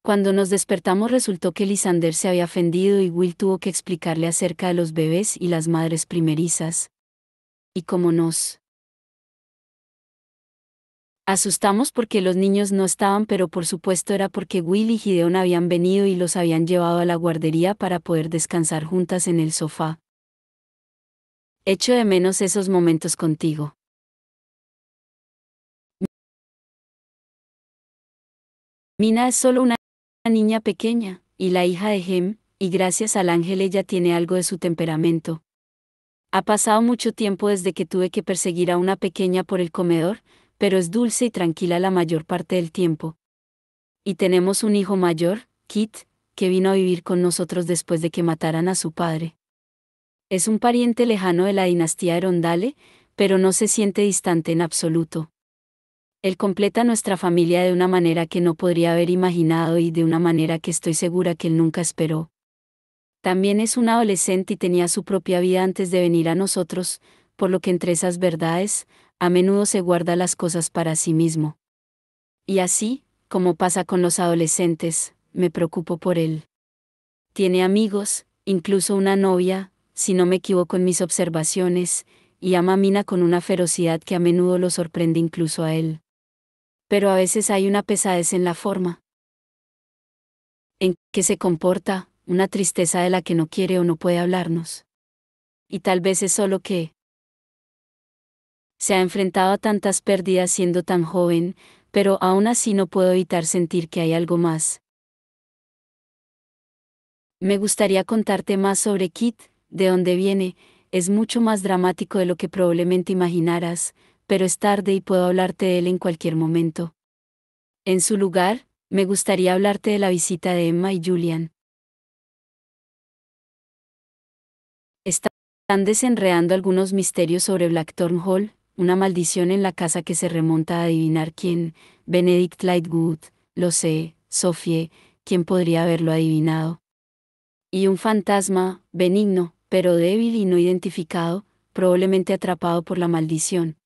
Cuando nos despertamos resultó que Lysander se había ofendido y Will tuvo que explicarle acerca de los bebés y las madres primerizas. Y como nos asustamos porque los niños no estaban, pero por supuesto era porque Will y Gideon habían venido y los habían llevado a la guardería para poder descansar juntas en el sofá. Echo de menos esos momentos contigo. Mina es solo una niña pequeña, y la hija de Gem, y gracias al ángel ella tiene algo de su temperamento. Ha pasado mucho tiempo desde que tuve que perseguir a una pequeña por el comedor, pero es dulce y tranquila la mayor parte del tiempo. Y tenemos un hijo mayor, Kit, que vino a vivir con nosotros después de que mataran a su padre. Es un pariente lejano de la dinastía Erondale, pero no se siente distante en absoluto. Él completa nuestra familia de una manera que no podría haber imaginado y de una manera que estoy segura que él nunca esperó. También es un adolescente y tenía su propia vida antes de venir a nosotros, por lo que entre esas verdades, a menudo se guarda las cosas para sí mismo. Y así, como pasa con los adolescentes, me preocupo por él. Tiene amigos, incluso una novia, si no me equivoco en mis observaciones, y ama a Mina con una ferocidad que a menudo lo sorprende incluso a él. Pero a veces hay una pesadez en la forma en que se comporta, una tristeza de la que no quiere o no puede hablarnos. Y tal vez es solo que se ha enfrentado a tantas pérdidas siendo tan joven, pero aún así no puedo evitar sentir que hay algo más. Me gustaría contarte más sobre Kit, de dónde viene, es mucho más dramático de lo que probablemente imaginaras, pero es tarde y puedo hablarte de él en cualquier momento. En su lugar, me gustaría hablarte de la visita de Emma y Julian. Están desenredando algunos misterios sobre Blackthorn Hall, una maldición en la casa que se remonta a adivinar quién, Benedict Lightwood, lo sé, Sophie, quién podría haberlo adivinado. Y un fantasma, benigno, pero débil y no identificado, probablemente atrapado por la maldición.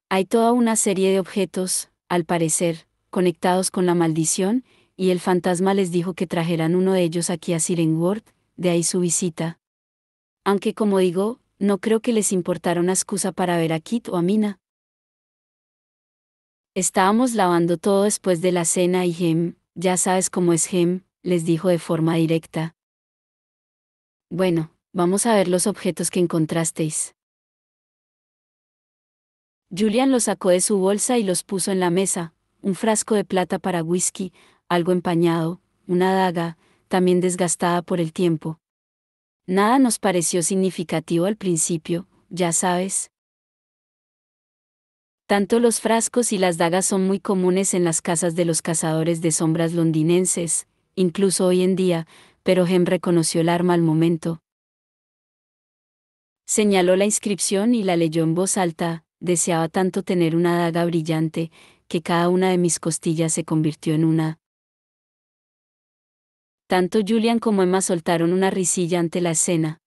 Hay toda una serie de objetos, al parecer, conectados con la maldición, y el fantasma les dijo que trajeran uno de ellos aquí a Sirenworth, de ahí su visita. Aunque como digo, no creo que les importara una excusa para ver a Kit o a Mina. Estábamos lavando todo después de la cena y ya sabes cómo es les dijo de forma directa. Bueno, vamos a ver los objetos que encontrasteis. Julian los sacó de su bolsa y los puso en la mesa, un frasco de plata para whisky, algo empañado, una daga, también desgastada por el tiempo. Nada nos pareció significativo al principio, ya sabes. Tanto los frascos y las dagas son muy comunes en las casas de los cazadores de sombras londinenses, incluso hoy en día, pero reconoció el arma al momento. Señaló la inscripción y la leyó en voz alta, deseaba tanto tener una daga brillante, que cada una de mis costillas se convirtió en una. Tanto Julian como Emma soltaron una risilla ante la escena.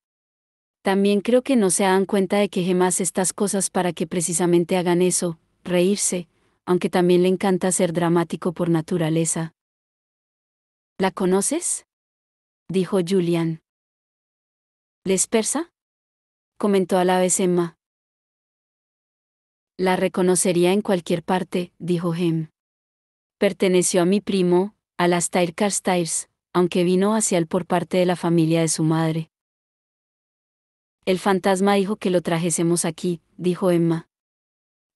También creo que no se dan cuenta de que hace estas cosas para que precisamente hagan eso, reírse, aunque también le encanta ser dramático por naturaleza. ¿La conoces?, dijo Julian. ¿Les persa?, comentó a la vez Emma. La reconocería en cualquier parte, dijo Perteneció a mi primo, Alastair Carstairs, aunque vino hacia él por parte de la familia de su madre. El fantasma dijo que lo trajésemos aquí, dijo Emma.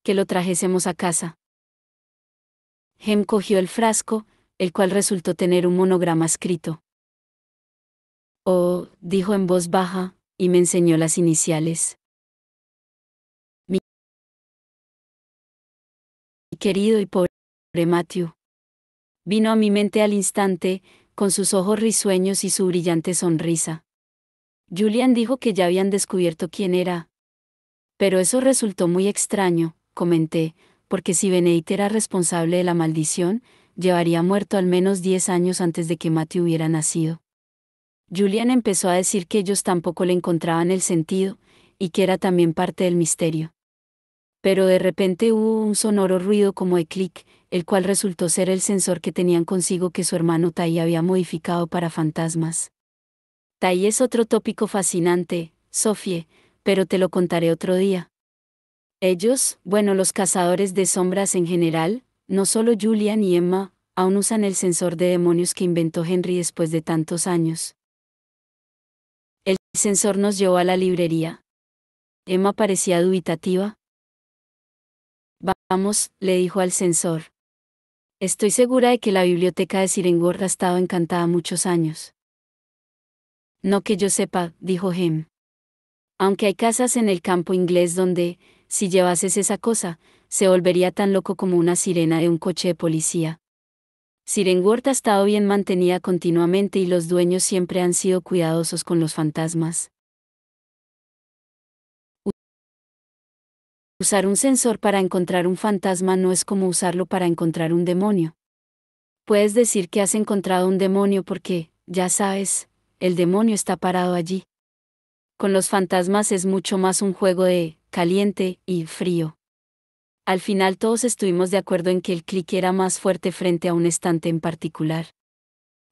Que lo trajésemos a casa. Cogió el frasco, el cual resultó tener un monograma escrito. Oh, dijo en voz baja, y me enseñó las iniciales. Mi querido y pobre Matthew. Vino a mi mente al instante, con sus ojos risueños y su brillante sonrisa. Julian dijo que ya habían descubierto quién era. Pero eso resultó muy extraño, comenté, porque si Benedict era responsable de la maldición, llevaría muerto al menos 10 años antes de que Matthew hubiera nacido. Julian empezó a decir que ellos tampoco le encontraban el sentido, y que era también parte del misterio. Pero de repente hubo un sonoro ruido como de clic, el cual resultó ser el sensor que tenían consigo que su hermano Tai había modificado para fantasmas. Tai es otro tópico fascinante, Sophie, pero te lo contaré otro día. Ellos, bueno, los cazadores de sombras en general, no solo Julian y Emma, aún usan el sensor de demonios que inventó Henry después de tantos años. El sensor nos llevó a la librería. Emma parecía dubitativa. Vamos, le dijo al sensor. Estoy segura de que la biblioteca de Sirenworth ha estado encantada muchos años. No que yo sepa, dijo Aunque hay casas en el campo inglés donde, si llevases esa cosa, se volvería tan loco como una sirena de un coche de policía. Sirenworth ha estado bien mantenida continuamente y los dueños siempre han sido cuidadosos con los fantasmas. Usar un sensor para encontrar un fantasma no es como usarlo para encontrar un demonio. Puedes decir que has encontrado un demonio porque, ya sabes, el demonio está parado allí. Con los fantasmas es mucho más un juego de caliente y frío. Al final todos estuvimos de acuerdo en que el clic era más fuerte frente a un estante en particular.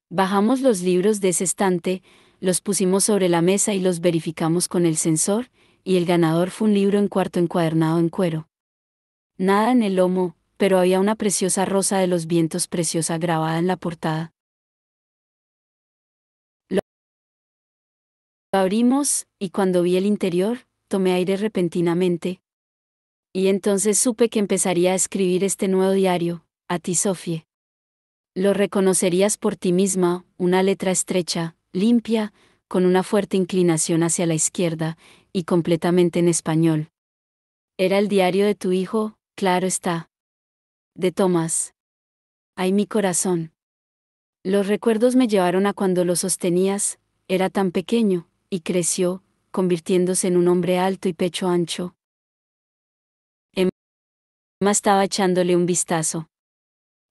Bajamos los libros de ese estante, los pusimos sobre la mesa y los verificamos con el sensor, y el ganador fue un libro en cuarto encuadernado en cuero. Nada en el lomo, pero había una preciosa rosa de los vientos preciosa grabada en la portada. Lo abrimos, y cuando vi el interior, tomé aire repentinamente. Y entonces supe que empezaría a escribir este nuevo diario, a ti Sofie. Lo reconocerías por ti misma, una letra estrecha, limpia, con una fuerte inclinación hacia la izquierda, y completamente en español. Era el diario de tu hijo, claro está. De Tomás. Ay, mi corazón. Los recuerdos me llevaron a cuando lo sostenías, era tan pequeño, y creció, convirtiéndose en un hombre alto y pecho ancho. Emma estaba echándole un vistazo.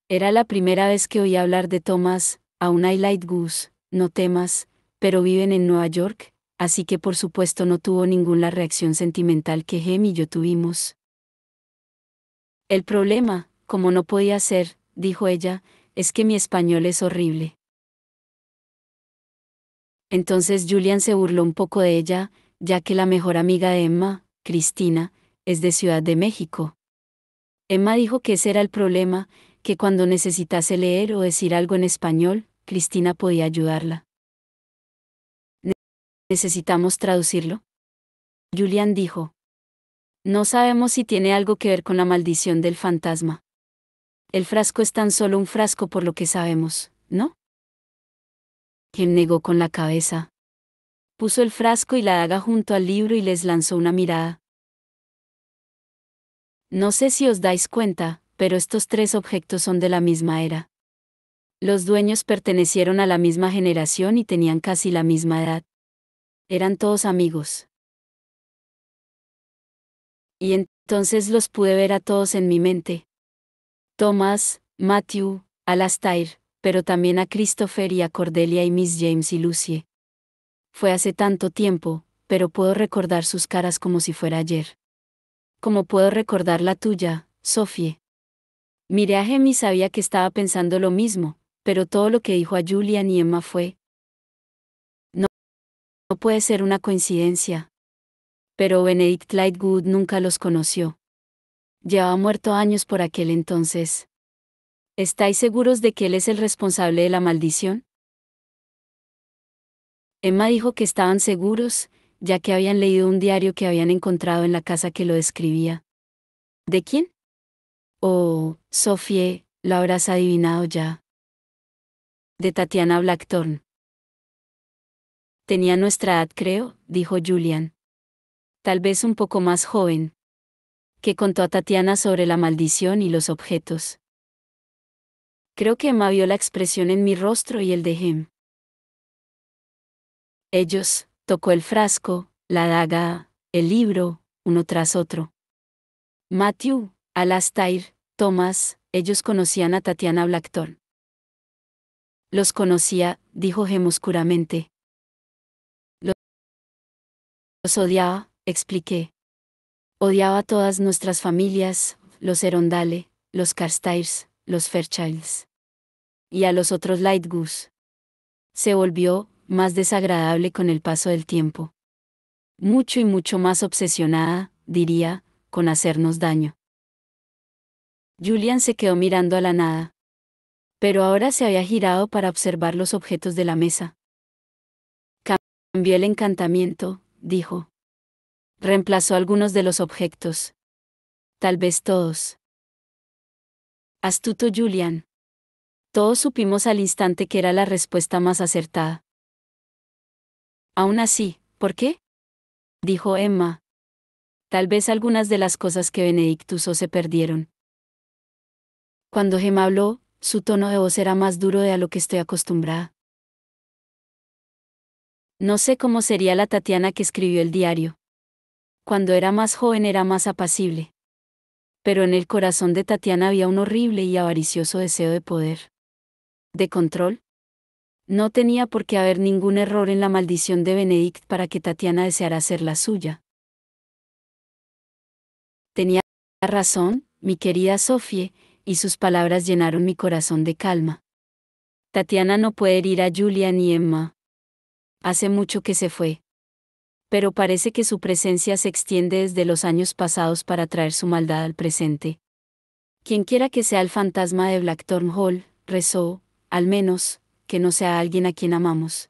Era la primera vez que oía hablar de Thomas, aún hay Lightgoose, no temas, pero viven en Nueva York, así que por supuesto no tuvo ninguna reacción sentimental que Hem y yo tuvimos. El problema, como no podía ser, dijo ella, es que mi español es horrible. Entonces Julian se burló un poco de ella, ya que la mejor amiga de Emma, Cristina, es de Ciudad de México. Emma dijo que ese era el problema, que cuando necesitase leer o decir algo en español, Cristina podía ayudarla. ¿Necesitamos traducirlo? Julian dijo. No sabemos si tiene algo que ver con la maldición del fantasma. El frasco es tan solo un frasco por lo que sabemos, ¿no? Quien negó con la cabeza. Puso el frasco y la daga junto al libro y les lanzó una mirada. No sé si os dais cuenta, pero estos tres objetos son de la misma era. Los dueños pertenecieron a la misma generación y tenían casi la misma edad. Eran todos amigos. Y entonces los pude ver a todos en mi mente. Thomas, Matthew, Alastair, pero también a Christopher y a Cordelia y Miss James y Lucie. Fue hace tanto tiempo, pero puedo recordar sus caras como si fuera ayer. Como puedo recordar la tuya, Sophie. Miré a Hem y sabía que estaba pensando lo mismo, pero todo lo que dijo a Julian y Emma fue: No, no puede ser una coincidencia. Pero Benedict Lightwood nunca los conoció. Llevaba muerto años por aquel entonces. ¿Estáis seguros de que él es el responsable de la maldición? Emma dijo que estaban seguros, ya que habían leído un diario que habían encontrado en la casa que lo describía. ¿De quién? Oh, Sophie, lo habrás adivinado ya. De Tatiana Blackthorne. Tenía nuestra edad, creo, dijo Julian. Tal vez un poco más joven. Que contó a Tatiana sobre la maldición y los objetos. Creo que Emma vio la expresión en mi rostro y el de Hem. Ellos, tocó el frasco, la daga, el libro, uno tras otro. Matthew, Alastair, Thomas, ellos conocían a Tatiana Blackthorne. Los conocía, dijo Hem oscuramente. Los odiaba, expliqué. Odiaba a todas nuestras familias, los Erondale, los Carstairs, los Fairchilds. Y a los otros Lightgoose. Se volvió más desagradable con el paso del tiempo. Mucho y mucho más obsesionada, diría, con hacernos daño. Julian se quedó mirando a la nada. Pero ahora se había girado para observar los objetos de la mesa. Cambió el encantamiento, dijo. Reemplazó algunos de los objetos. Tal vez todos. Astuto Julian. Todos supimos al instante que era la respuesta más acertada. Aún así, ¿por qué? Dijo Emma. Tal vez algunas de las cosas que Benedict usó se perdieron. Cuando Gemma habló, su tono de voz era más duro de a lo que estoy acostumbrada. No sé cómo sería la Tatiana que escribió el diario. Cuando era más joven era más apacible. Pero en el corazón de Tatiana había un horrible y avaricioso deseo de poder. ¿De control? No tenía por qué haber ningún error en la maldición de Benedict para que Tatiana deseara ser la suya. Tenía razón, mi querida Sophie, y sus palabras llenaron mi corazón de calma. Tatiana no puede herir a Julia ni Emma. Hace mucho que se fue. Pero parece que su presencia se extiende desde los años pasados para traer su maldad al presente. Quienquiera que sea el fantasma de Blackthorn Hall, rezó, al menos, que no sea alguien a quien amamos.